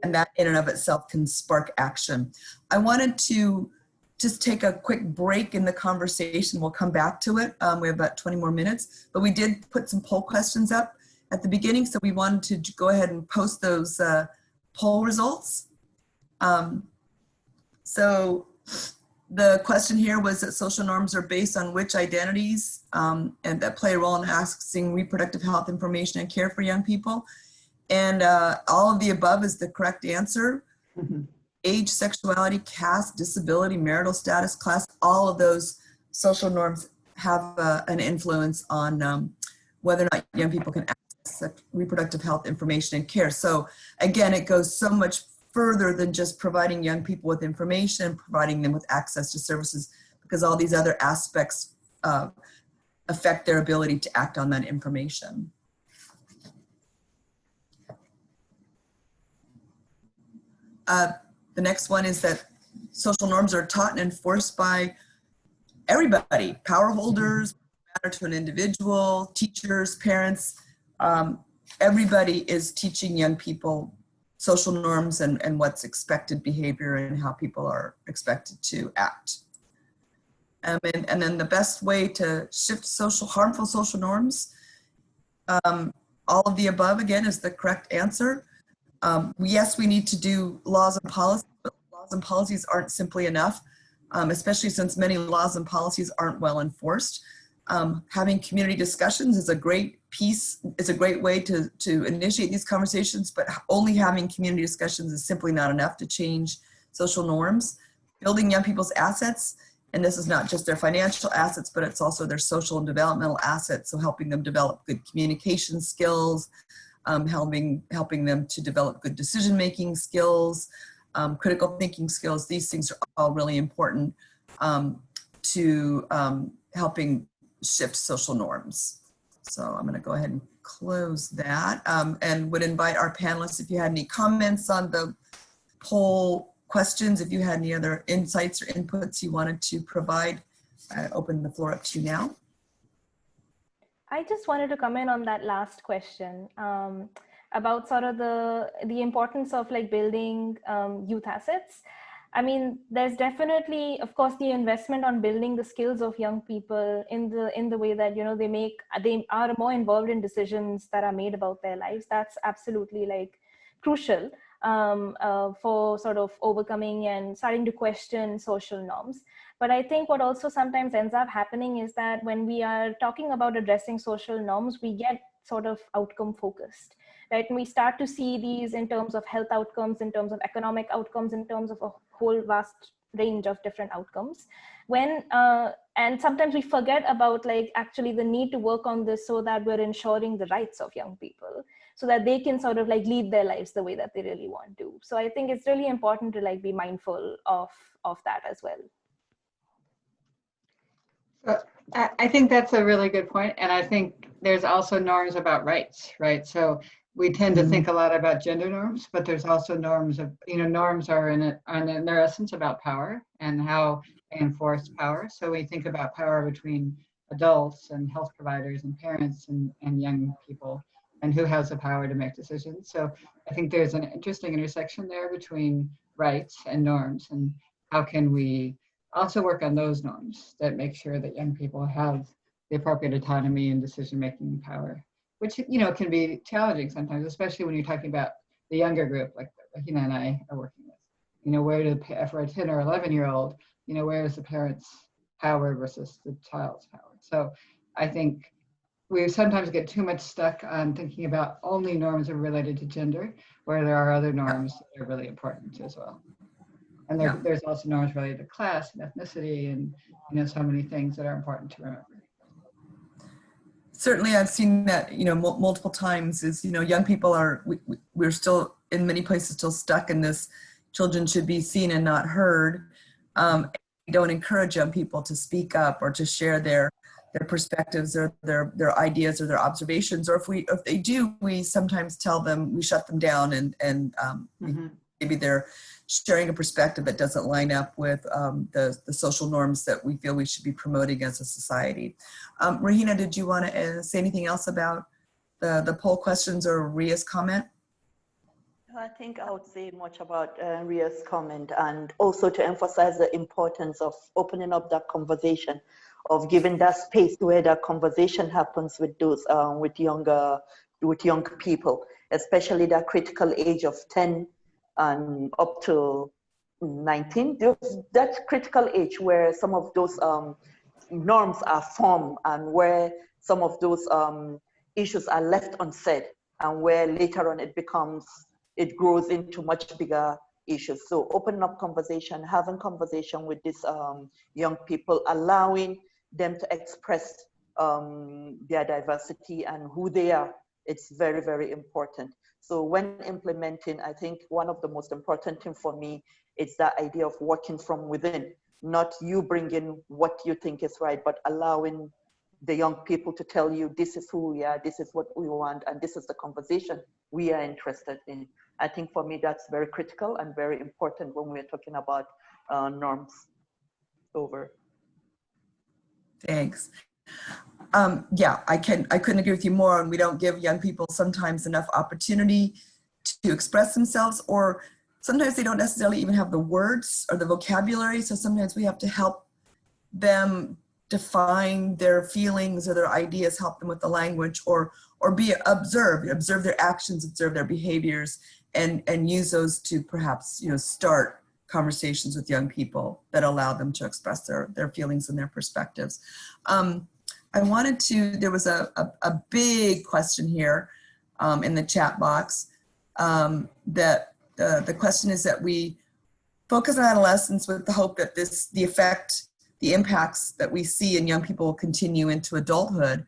that in and of itself can spark action. I wanted to just take a quick break in the conversation. We'll come back to it. We have about 20 more minutes, but we did put some poll questions up at the beginning, so we wanted to go ahead and post those poll results. So the question here was that social norms are based on which identities and that play a role in accessing reproductive health information and care for young people. And all of the above is the correct answer. Mm-hmm. Age, sexuality, caste, disability, marital status, class, all of those social norms have an influence on whether or not young people can access reproductive health information and care. So again, it goes so much further than just providing young people with information, providing them with access to services, because all these other aspects affect their ability to act on that information. The next one is that social norms are taught and enforced by everybody, power holders, matter to an individual, teachers, parents. Everybody is teaching young people social norms and what's expected behavior and how people are expected to act. And then the best way to shift harmful social norms, all of the above again is the correct answer. Yes, we need to do laws and policies, but laws and policies aren't simply enough, especially since many laws and policies aren't well enforced. Having community discussions is a great way to initiate these conversations, but only having community discussions is simply not enough to change social norms. Building young people's assets, and this is not just their financial assets, but it's also their social and developmental assets, so helping them develop good communication skills, helping them to develop good decision-making skills, critical thinking skills. These things are all really important to helping shift social norms. So I'm going to go ahead and close that and would invite our panelists, if you had any comments on the poll questions, if you had any other insights or inputs you wanted to provide, I open the floor up to you now. I just wanted to comment on that last question about sort of the importance of like building youth assets. I mean, there's definitely, of course, the investment on building the skills of young people in the way that, you know, they are more involved in decisions that are made about their lives. That's absolutely like crucial for sort of overcoming and starting to question social norms. But I think what also sometimes ends up happening is that when we are talking about addressing social norms, we get sort of outcome focused, right? And we start to see these in terms of health outcomes, in terms of economic outcomes, in terms of a whole vast range of different outcomes. And sometimes we forget about like actually the need to work on this so that we're ensuring the rights of young people, so that they can sort of like lead their lives the way that they really want to. So I think it's really important to like be mindful of that as well. So I think that's a really good point. And I think there's also norms about rights, right? So we tend to think a lot about gender norms, but there's also norms of, you know, norms are in their essence about power and how they enforce power. So we think about power between adults and health providers and parents and young people, and who has the power to make decisions. So I think there's an interesting intersection there between rights and norms, and how can we also work on those norms that make sure that young people have the appropriate autonomy and decision-making power, which, you know, can be challenging sometimes, especially when you're talking about the younger group, like Regina and I are working with. You know, where do, for a 10 or 11-year-old, you know, where is the parent's power versus the child's power? So I think we sometimes get too much stuck on thinking about only norms are related to gender, where there are other norms that are really important as well. And there's also norms related to class and ethnicity and, you know, so many things that are important to remember. Certainly, I've seen that, you know, multiple times is, you know, young people are, we're still in many places still stuck in this children should be seen and not heard. We don't encourage young people to speak up or to share their perspectives or their ideas or their observations. Or if they do, we sometimes tell them, we shut them down and maybe they're sharing a perspective that doesn't line up with the social norms that we feel we should be promoting as a society. Regina, did you want to say anything else about the poll questions or Ria's comment? I think I would say much about Ria's comment, and also to emphasize the importance of opening up that conversation, of giving that space where that conversation happens with those with young people, especially that critical age of 10 and up to 19. That critical age where some of those norms are formed and where some of those issues are left unsaid, and where later on it grows into much bigger issues. So opening up conversation, having conversation with these young people, allowing them to express their diversity and who they are, it's very, very important. So when implementing, I think one of the most important things for me is that idea of working from within, not you bringing what you think is right, but allowing the young people to tell you, this is who we are, this is what we want, and this is the conversation we are interested in. I think for me, that's very critical and very important when we're talking about norms. Over. Thanks. Yeah, I couldn't agree with you more. And we don't give young people sometimes enough opportunity to express themselves, or sometimes they don't necessarily even have the words or the vocabulary. So sometimes we have to help them define their feelings or their ideas, help them with the language, or observe their actions, observe their behaviors, and use those to perhaps, you know, start conversations with young people that allow them to express their feelings and their perspectives. I wanted to, there was a big question here in the chat box that the question is that we focus on adolescence with the hope that the impacts that we see in young people will continue into adulthood.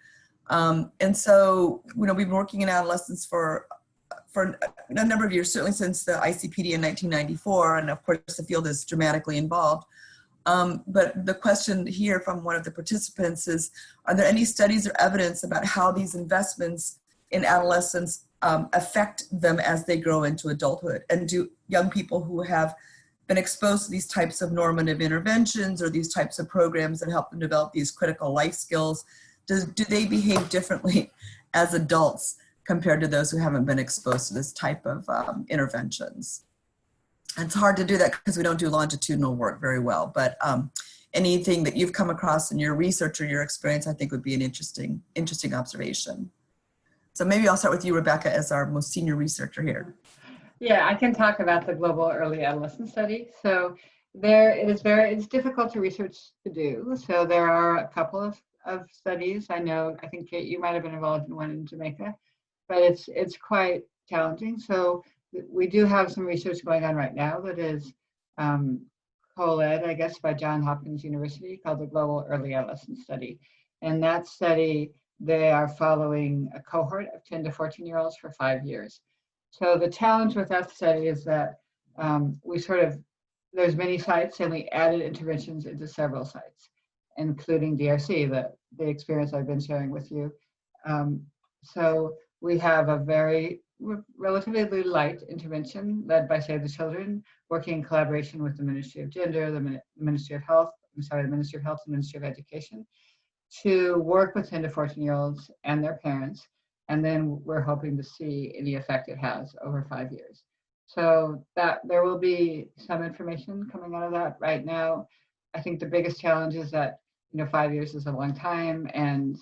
And so, you know, we've been working in adolescence for a number of years, certainly since the ICPD in 1994, and of course the field is dramatically involved. But the question here from one of the participants is, are there any studies or evidence about how these investments in adolescence affect them as they grow into adulthood? And do young people who have been exposed to these types of normative interventions or these types of programs that help them develop these critical life skills, do they behave differently as adults compared to those who haven't been exposed to this type of interventions? It's hard to do that because we don't do longitudinal work very well, but anything that you've come across in your research or your experience, I think would be an interesting observation. So maybe I'll start with you, Rebecca, as our most senior researcher here. Yeah, I can talk about the Global Early Adolescent Study. So it's difficult to research to do. So there are a couple of studies. I think Kate, you might have been involved in one in Jamaica, but it's quite challenging. So we do have some research going on right now that is co-led, I guess, by Johns Hopkins University, called the Global Early Adolescent Study. And that study, they are following a cohort of 10 to 14-year-olds for 5 years. So the challenge with that study is that there's many sites, and we added interventions into several sites, including DRC, the experience I've been sharing with you. So we have a very relatively light intervention led by Save the Children, working in collaboration with the Ministry of Gender, the Ministry of Health, the Ministry of Health and Ministry of Education, to work with 10 to 14-year-olds and their parents. And then we're hoping to see any effect it has over 5 years. So that there will be some information coming out of that. Right now, I think the biggest challenge is that, 5 years is a long time, and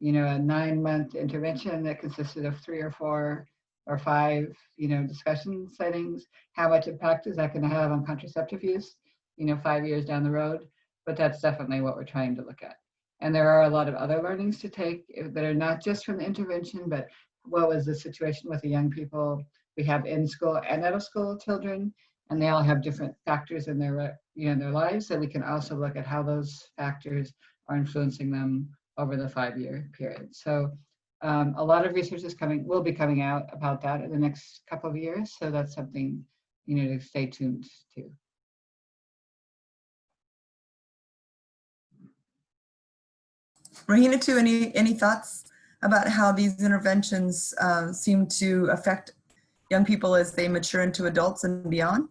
you know, a 9-month intervention that consisted of 3 or 4 or 5, you know, discussion settings. How much impact is that going to have on contraceptive use, you know, 5 years down the road? But that's definitely what we're trying to look at. And there are a lot of other learnings to take that are not just from the intervention, but what was the situation with the young people we have in school and out of school children, and they all have different factors in their, you know, in their lives. So we can also look at how those factors are influencing them over the 5-year period. So a lot of research will be coming out about that in the next couple of years. So that's something, you know, to stay tuned to. Rahina, too, any thoughts about how these interventions seem to affect young people as they mature into adults and beyond?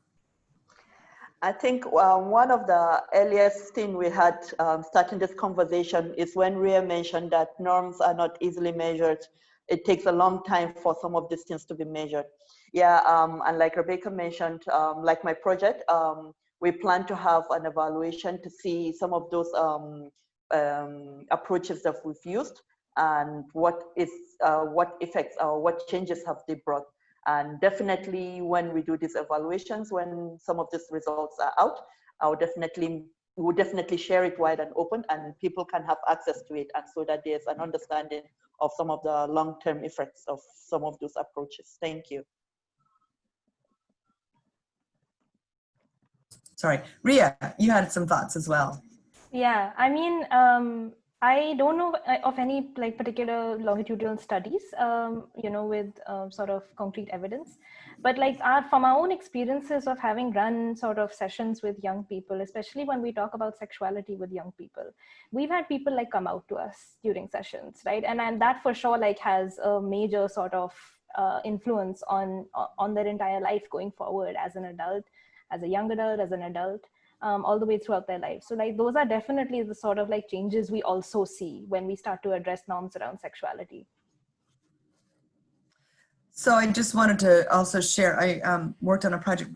I think one of the earliest thing we had starting this conversation is when Rhea mentioned that norms are not easily measured. It takes a long time for some of these things to be measured. Yeah, and like Rebecca mentioned, like my project, we plan to have an evaluation to see some of those approaches that we've used and what effects or what changes have they brought. And definitely when we do these evaluations, when some of these results are out, we will definitely share it wide and open, and people can have access to it, and so that there's an understanding of some of the long-term effects of some of those approaches. Thank you. Sorry, Rhea, you had some thoughts as well. Yeah, I mean, I don't know of any like particular longitudinal studies, you know, with sort of concrete evidence, but like from our own experiences of having run sort of sessions with young people, especially when we talk about sexuality with young people, we've had people like come out to us during sessions, right? And that for sure like has a major sort of influence on their entire life going forward as an adult, as a young adult, as an adult. All the way throughout their life. So like those are definitely the sort of like changes we also see when we start to address norms around sexuality. So I just wanted to also share, I worked on a project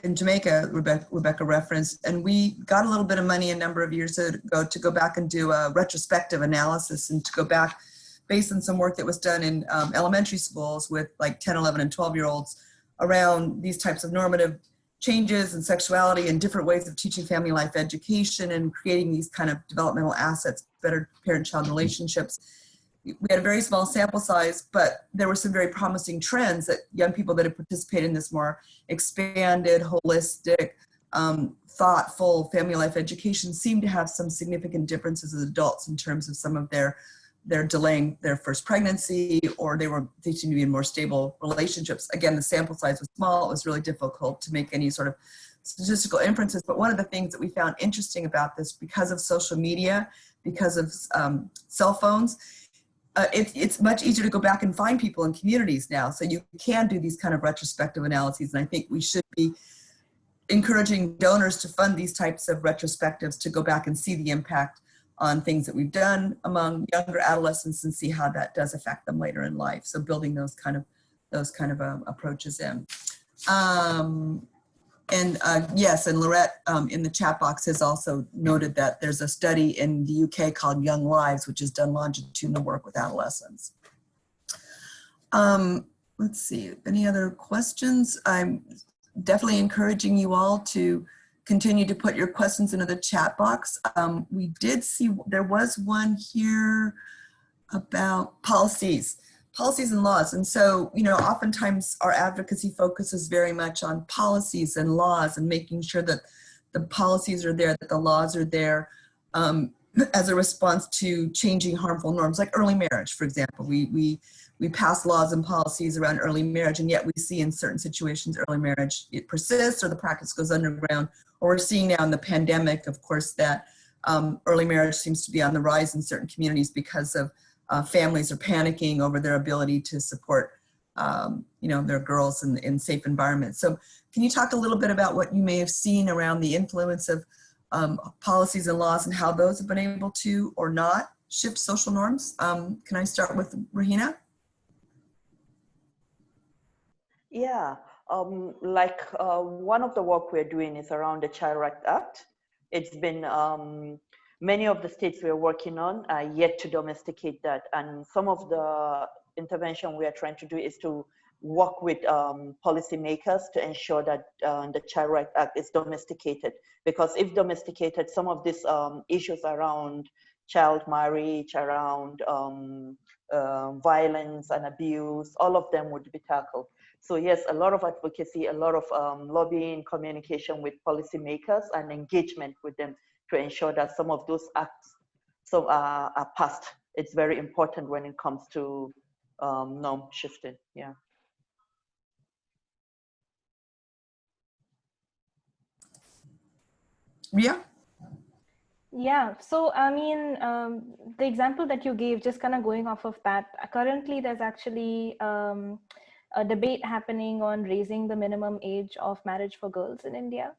in Jamaica, Rebecca referenced, and we got a little bit of money a number of years ago to go back and do a retrospective analysis and to go back based on some work that was done in elementary schools with like 10, 11, and 12-year-olds around these types of normative changes in sexuality and different ways of teaching family life education and creating these kind of developmental assets, better parent-child relationships. We had a very small sample size, but there were some very promising trends that young people that had participated in this more expanded, holistic, thoughtful family life education seemed to have some significant differences as adults in terms of some of their delaying their first pregnancy, or they seemed to be in more stable relationships. Again, the sample size was small. It was really difficult to make any sort of statistical inferences. But one of the things that we found interesting about this, because of social media, because of cell phones, it's much easier to go back and find people in communities now. So you can do these kind of retrospective analyses. And I think we should be encouraging donors to fund these types of retrospectives to go back and see the impact on things that we've done among younger adolescents and see how that does affect them later in life. So building those kind of approaches in. Yes, and Lorette in the chat box has also noted that there's a study in the UK called Young Lives, which has done longitudinal work with adolescents. Let's see, any other questions? I'm definitely encouraging you all to continue to put your questions into the chat box. We did see, there was one here about policies and laws. And so, you know, oftentimes our advocacy focuses very much on policies and laws and making sure that the policies are there, that the laws are there as a response to changing harmful norms, like early marriage, for example. We pass laws and policies around early marriage, and yet we see in certain situations early marriage, it persists or the practice goes underground. Or we're seeing now in the pandemic, of course, that early marriage seems to be on the rise in certain communities because of families are panicking over their ability to support you know, their girls in safe environments. So can you talk a little bit about what you may have seen around the influence of policies and laws and how those have been able to or not shift social norms? Can I start with Rahina? Yeah, one of the work we're doing is around the Child Rights Act. It's been Many of the states we're working on are yet to domesticate that. And some of the intervention we are trying to do is to work with policymakers to ensure that the Child Rights Act is domesticated. Because if domesticated, some of these issues around child marriage, around violence and abuse, all of them would be tackled. So yes, a lot of advocacy, a lot of lobbying, communication with policymakers, and engagement with them to ensure that some of those acts are passed. It's very important when it comes to norm shifting. Yeah. Yeah. Yeah, so I mean, the example that you gave, just kind of going off of that, currently there's actually a debate happening on raising the minimum age of marriage for girls in India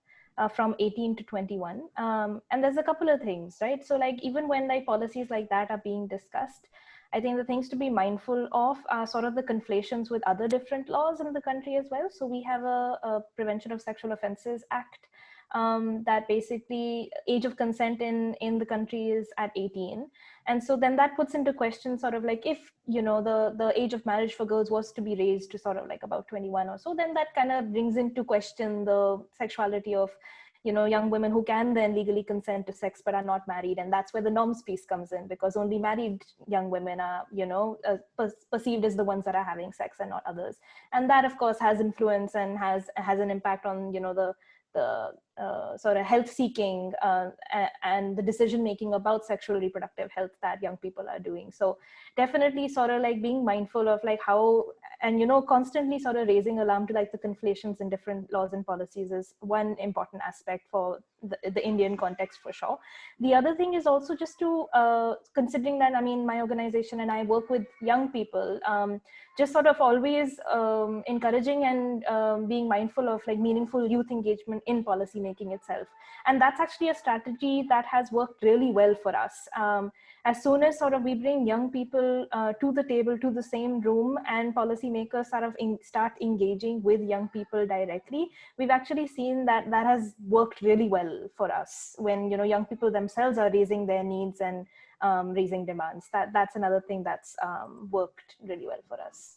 from 18 to 21. And there's a couple of things, right? So like even when like policies like that are being discussed, I think the things to be mindful of are sort of the conflations with other different laws in the country as well. So we have a Prevention of Sexual Offences Act, that basically age of consent in the country is at 18. And so then that puts into question sort of like, if, you know, the age of marriage for girls was to be raised to sort of like about 21 or so, then that kind of brings into question the sexuality of, you know, young women who can then legally consent to sex but are not married. And that's where the norms piece comes in, because only married young women are, you know, perceived as the ones that are having sex and not others. And that of course has influence and has an impact on, you know, the sort of health seeking and the decision making about sexual reproductive health that young people are doing. So definitely sort of like being mindful of like how, and you know, constantly sort of raising alarm to like the conflations in different laws and policies is one important aspect for the Indian context for sure. The other thing is also just to considering that, I mean, my organization and I work with young people, just sort of always encouraging and being mindful of like meaningful youth engagement in policy making itself. And that's actually a strategy that has worked really well for us. As soon as sort of we bring young people to the table, to the same room, and policymakers sort of start engaging with young people directly, we've actually seen that that has worked really well for us when, you know, young people themselves are raising their needs and raising demands. That's another thing that's worked really well for us.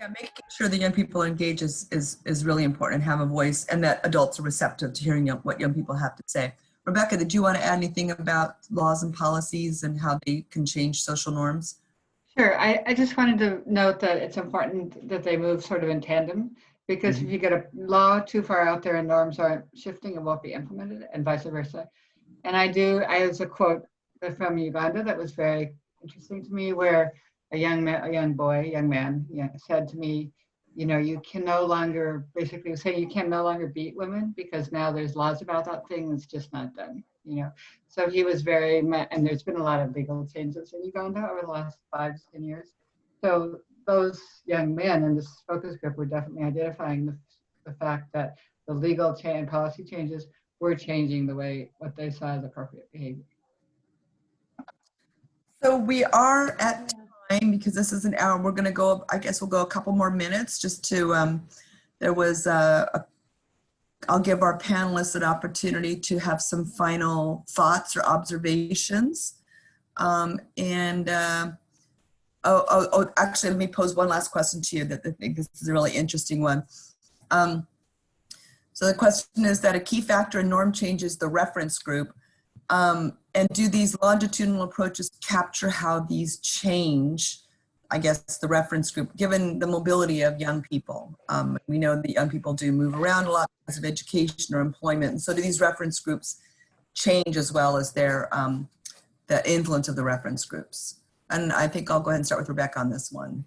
Yeah, making sure the young people engage is really important and have a voice, and that adults are receptive to hearing what young people have to say. Rebecca, did you want to add anything about laws and policies and how they can change social norms? Sure. I just wanted to note that it's important that they move sort of in tandem, because if you get a law too far out there and norms aren't shifting, it won't be implemented, and vice versa. And I was a quote from Uganda that was very interesting to me, where a young man said to me, you know, you can no longer, basically saying you can no longer beat women because now there's laws about that thing, it's just not done, you know. So he was very, and there's been a lot of legal changes in Uganda over the last 5 to 10 years. So those young men in this focus group were definitely identifying the fact that the legal and policy changes were changing the way, what they saw as appropriate behavior. So we are at time, because this is an hour. We're going to go, I guess we'll go a couple more minutes just to, there was I'll give our panelists an opportunity to have some final thoughts or observations. Actually, let me pose one last question to you that I think this is a really interesting one. So the question is that a key factor in norm change is the reference group. And do these longitudinal approaches capture how these change, I guess, the reference group, given the mobility of young people? We know that young people do move around a lot because of education or employment. And so do these reference groups change as well as their, the influence of the reference groups? And I think I'll go ahead and start with Rebecca on this one.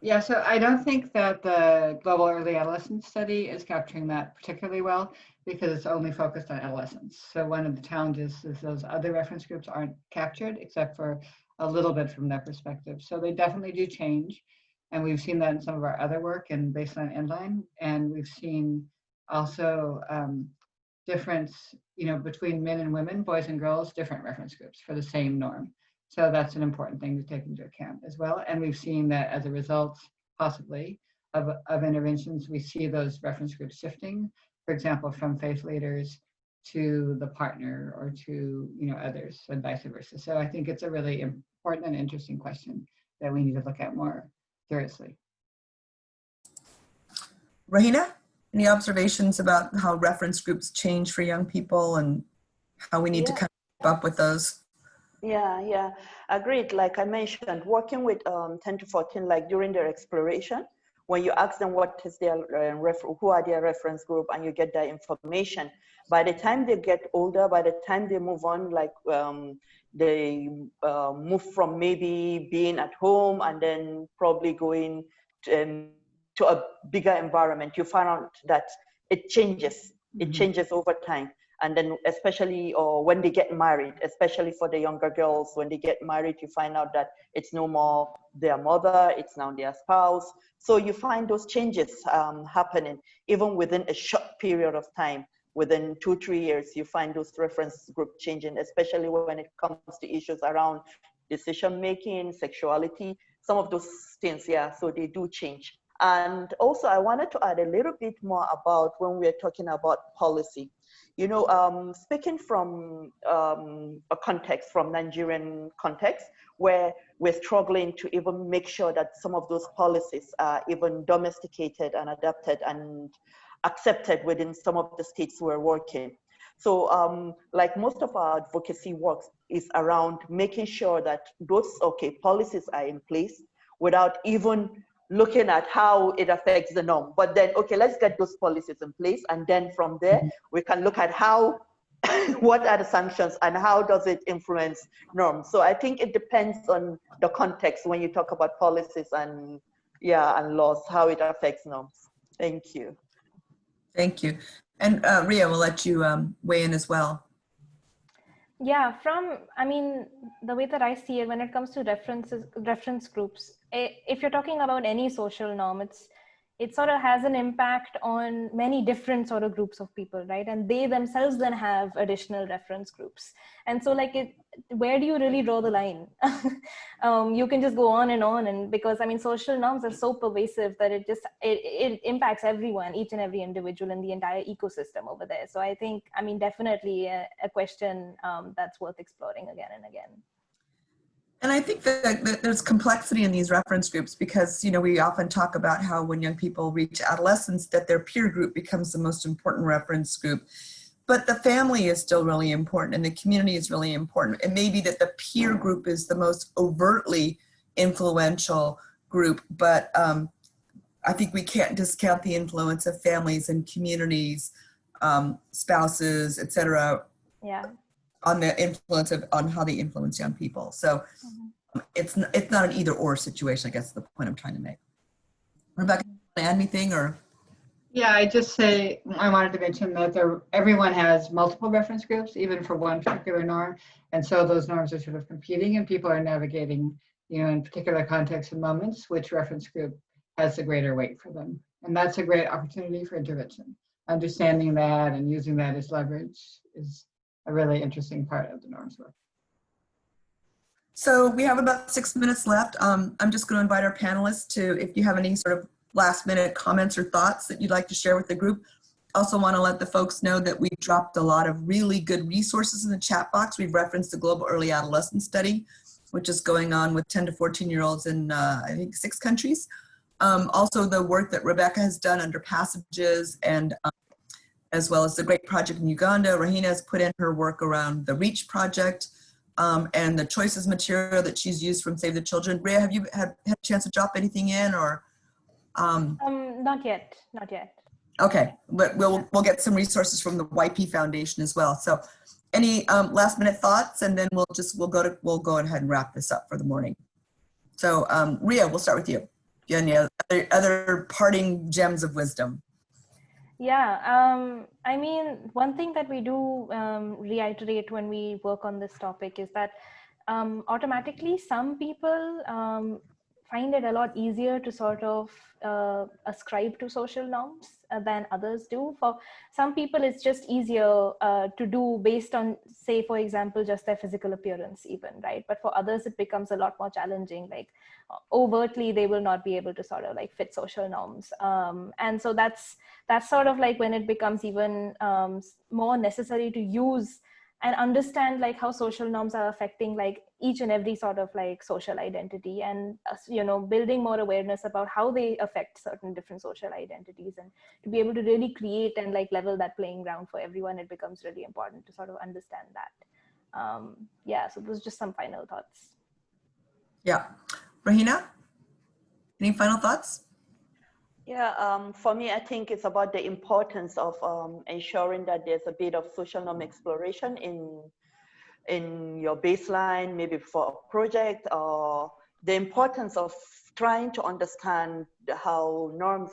Yeah, so I don't think that the Global Early Adolescence Study is capturing that particularly well, because it's only focused on adolescents. So one of the challenges is those other reference groups aren't captured, except for a little bit from their perspective. So they definitely do change. And we've seen that in some of our other work in baseline endline. And we've seen also difference, you know, between men and women, boys and girls, different reference groups for the same norm. So that's an important thing to take into account as well. And we've seen that as a result, possibly, of interventions, we see those reference groups shifting, for example, from faith leaders to the partner or to, you know, others, and vice versa. So I think it's a really important and interesting question that we need to look at more seriously. Rahina, any observations about how reference groups change for young people and how we need to Yeah. kind of keep up with those? Yeah, agreed. Like I mentioned, working with 10 to 14, like during their exploration, when you ask them what is their who are their reference group, and you get that information, by the time they get older, by the time they move on, like they move from maybe being at home and then probably going to a bigger environment, you find out that it changes. It changes over time. And then especially, or when they get married, especially for the younger girls, when they get married, you find out that it's no more their mother, it's now their spouse. So you find those changes happening even within a short period of time. Within 2-3 years, you find those reference group changing, especially when it comes to issues around decision-making, sexuality, some of those things, yeah, so they do change. And also I wanted to add a little bit more about when we're talking about policy. You know, speaking from a context, from Nigerian context, where we're struggling to even make sure that some of those policies are even domesticated and adapted and accepted within some of the states we're working. So like most of our advocacy work is around making sure that those, policies are in place without even looking at how it affects the norm. But then, let's get those policies in place. And then from there, we can look at how, what are the sanctions and how does it influence norms. So I think it depends on the context when you talk about policies and, and laws, how it affects norms. Thank you. Thank you. And Ria, we'll let you weigh in as well. Yeah, I mean, the way that I see it, when it comes to reference groups, if you're talking about any social norm, it sort of has an impact on many different sort of groups of people, right? And they themselves then have additional reference groups. And so like, where do you really draw the line? You can just go on, and because I mean, social norms are so pervasive that it impacts everyone, each and every individual in the entire ecosystem over there. So I think, I mean, definitely a question that's worth exploring again and again. And I think that there's complexity in these reference groups because, you know, we often talk about how when young people reach adolescence that their peer group becomes the most important reference group. But the family is still really important and the community is really important. It may be that the peer group is the most overtly influential group, but I think we can't discount the influence of families and communities, spouses, etc. Yeah. On the influence on how they influence young people. So it's not an either or situation, I guess is the point I'm trying to make. Rebecca, add anything or? Yeah, I just say, I wanted to mention that everyone has multiple reference groups, even for one particular norm. And so those norms are sort of competing and people are navigating, you know, in particular contexts and moments, which reference group has the greater weight for them. And that's a great opportunity for intervention. Understanding that and using that as leverage is a really interesting part of the norms work. So we have about 6 minutes left. I'm just going to invite our panelists to, if you have any sort of last minute comments or thoughts that you'd like to share with the group. Also want to let the folks know that we dropped a lot of really good resources in the chat box. We've referenced the Global Early Adolescent Study, which is going on with 10 to 14-year-olds in, I think, 6 countries. Also the work that Rebecca has done under Passages and as well as the great project in Uganda. Rahina has put in her work around the REACH project and the choices material that she's used from Save the Children. Rhea, have you had a chance to drop anything in or? Not yet. Okay, but we'll get some resources from the YP Foundation as well. So any last minute thoughts, and then we'll go ahead and wrap this up for the morning. So Rhea, we'll start with you. Do you have any other parting gems of wisdom? Yeah, I mean, one thing that we do reiterate when we work on this topic is that automatically some people find it a lot easier to sort of ascribe to social norms than others do. For some people, it's just easier to do based on, say, for example, just their physical appearance even, right? But for others, it becomes a lot more challenging. Like overtly, they will not be able to sort of like fit social norms. And so that's sort of like when it becomes even more necessary to use and understand like how social norms are affecting like each and every sort of like social identity, and you know, building more awareness about how they affect certain different social identities, and to be able to really create and like level that playing ground for everyone, it becomes really important to sort of understand that. Yeah, so those are just some final thoughts. Yeah. Rahina, any final thoughts? Yeah, for me, I think it's about the importance of ensuring that there's a bit of social norm exploration in your baseline, maybe for a project, or the importance of trying to understand how norms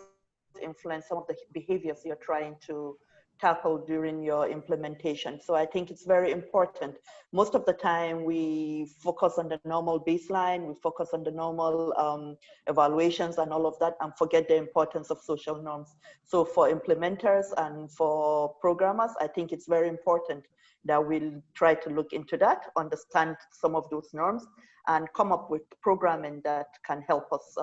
influence some of the behaviors you're trying to tackle during your implementation. So I think it's very important. Most of the time we focus on the normal baseline, we focus on the normal evaluations and all of that, and forget the importance of social norms. So for implementers and for programmers, I think it's very important that we'll try to look into that, understand some of those norms, and come up with programming that can help us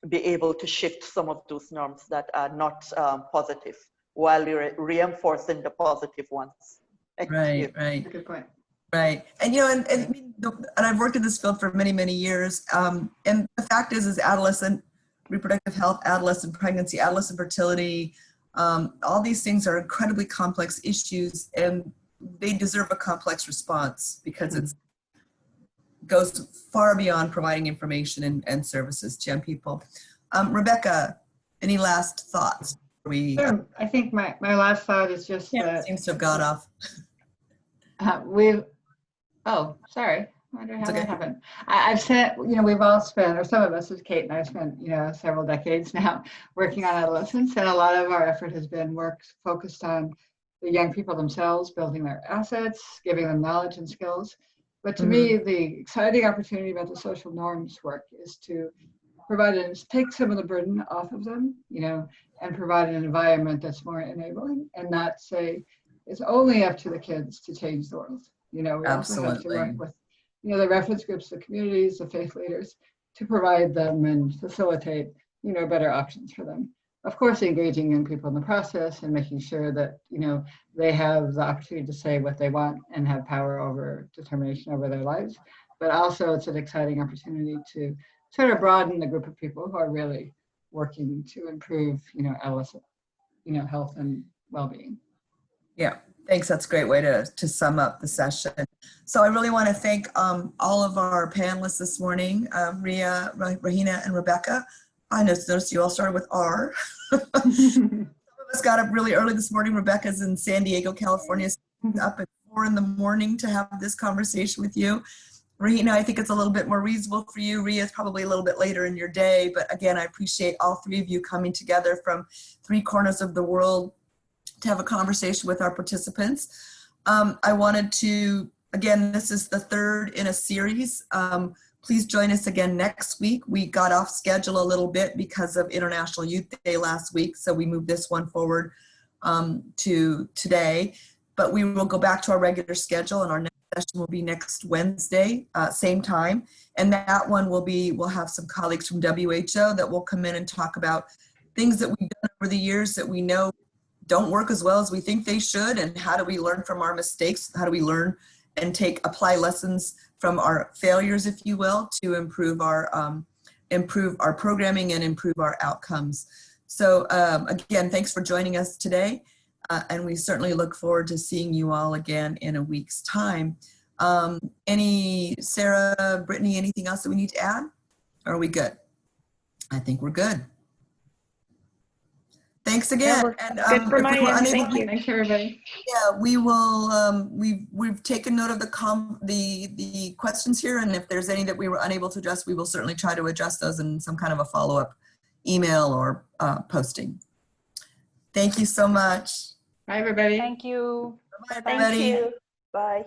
be able to shift some of those norms that are not positive, while reinforcing the positive ones. Right. That's a good point. Right. And, you know, and I've worked in this field for many, many years. And the fact is adolescent reproductive health, adolescent pregnancy, adolescent fertility, all these things are incredibly complex issues, and they deserve a complex response because it goes far beyond providing information and services to young people. Rebecca, any last thoughts? Sure. I think my last thought is just that seems to have got off. Oh, sorry. I wonder how It's okay. that happened. I've spent, you know, we've all spent, or some of us, as Kate and I spent, you know, several decades now working on adolescents, and a lot of our effort has been work focused on the young people themselves, building their assets, giving them knowledge and skills. But to me, the exciting opportunity about the social norms work is to take some of the burden off of them, you know, and provide an environment that's more enabling, and not say it's only up to the kids to change the world. You know, we also have to work with, you know, the reference groups, the communities, the faith leaders, to provide them and facilitate, you know, better options for them. Of course, engaging young people in the process and making sure that, you know, they have the opportunity to say what they want and have power over determination over their lives. But also it's an exciting opportunity to sort of broaden the group of people who are really working to improve, you know, adolescent, you know, health and well-being. Yeah, thanks. That's a great way to sum up the session. So I really want to thank all of our panelists this morning, Ria, Rahina, and Rebecca. I noticed you all started with R. Some of us got up really early this morning. Rebecca's in San Diego, California, up at 4 in the morning to have this conversation with you. Rahina, I think it's a little bit more reasonable for you. Ria is probably a little bit later in your day, but again, I appreciate all three of you coming together from 3 corners of the world to have a conversation with our participants. I wanted to, again, this is the 3rd in a series. Please join us again next week. We got off schedule a little bit because of International Youth Day last week, so we moved this one forward to today. But we will go back to our regular schedule, and our next session will be next Wednesday, same time. And that one we'll have some colleagues from WHO that will come in and talk about things that we've done over the years that we know don't work as well as we think they should, and how do we learn from our mistakes? How do we learn and apply lessons from our failures, if you will, to improve our programming and improve our outcomes. So again, thanks for joining us today. And we certainly look forward to seeing you all again in a week's time. Sarah, Brittany, anything else that we need to add? Or are we good? I think we're good. Thanks again. Yeah, and good for my end. Thank you. Thanks, everybody. Yeah, we will. We've taken note of the questions here, and if there's any that we were unable to address, we will certainly try to address those in some kind of a follow-up email or posting. Thank you so much. Bye, everybody. Thank you. Bye, Thank everybody. you. Bye.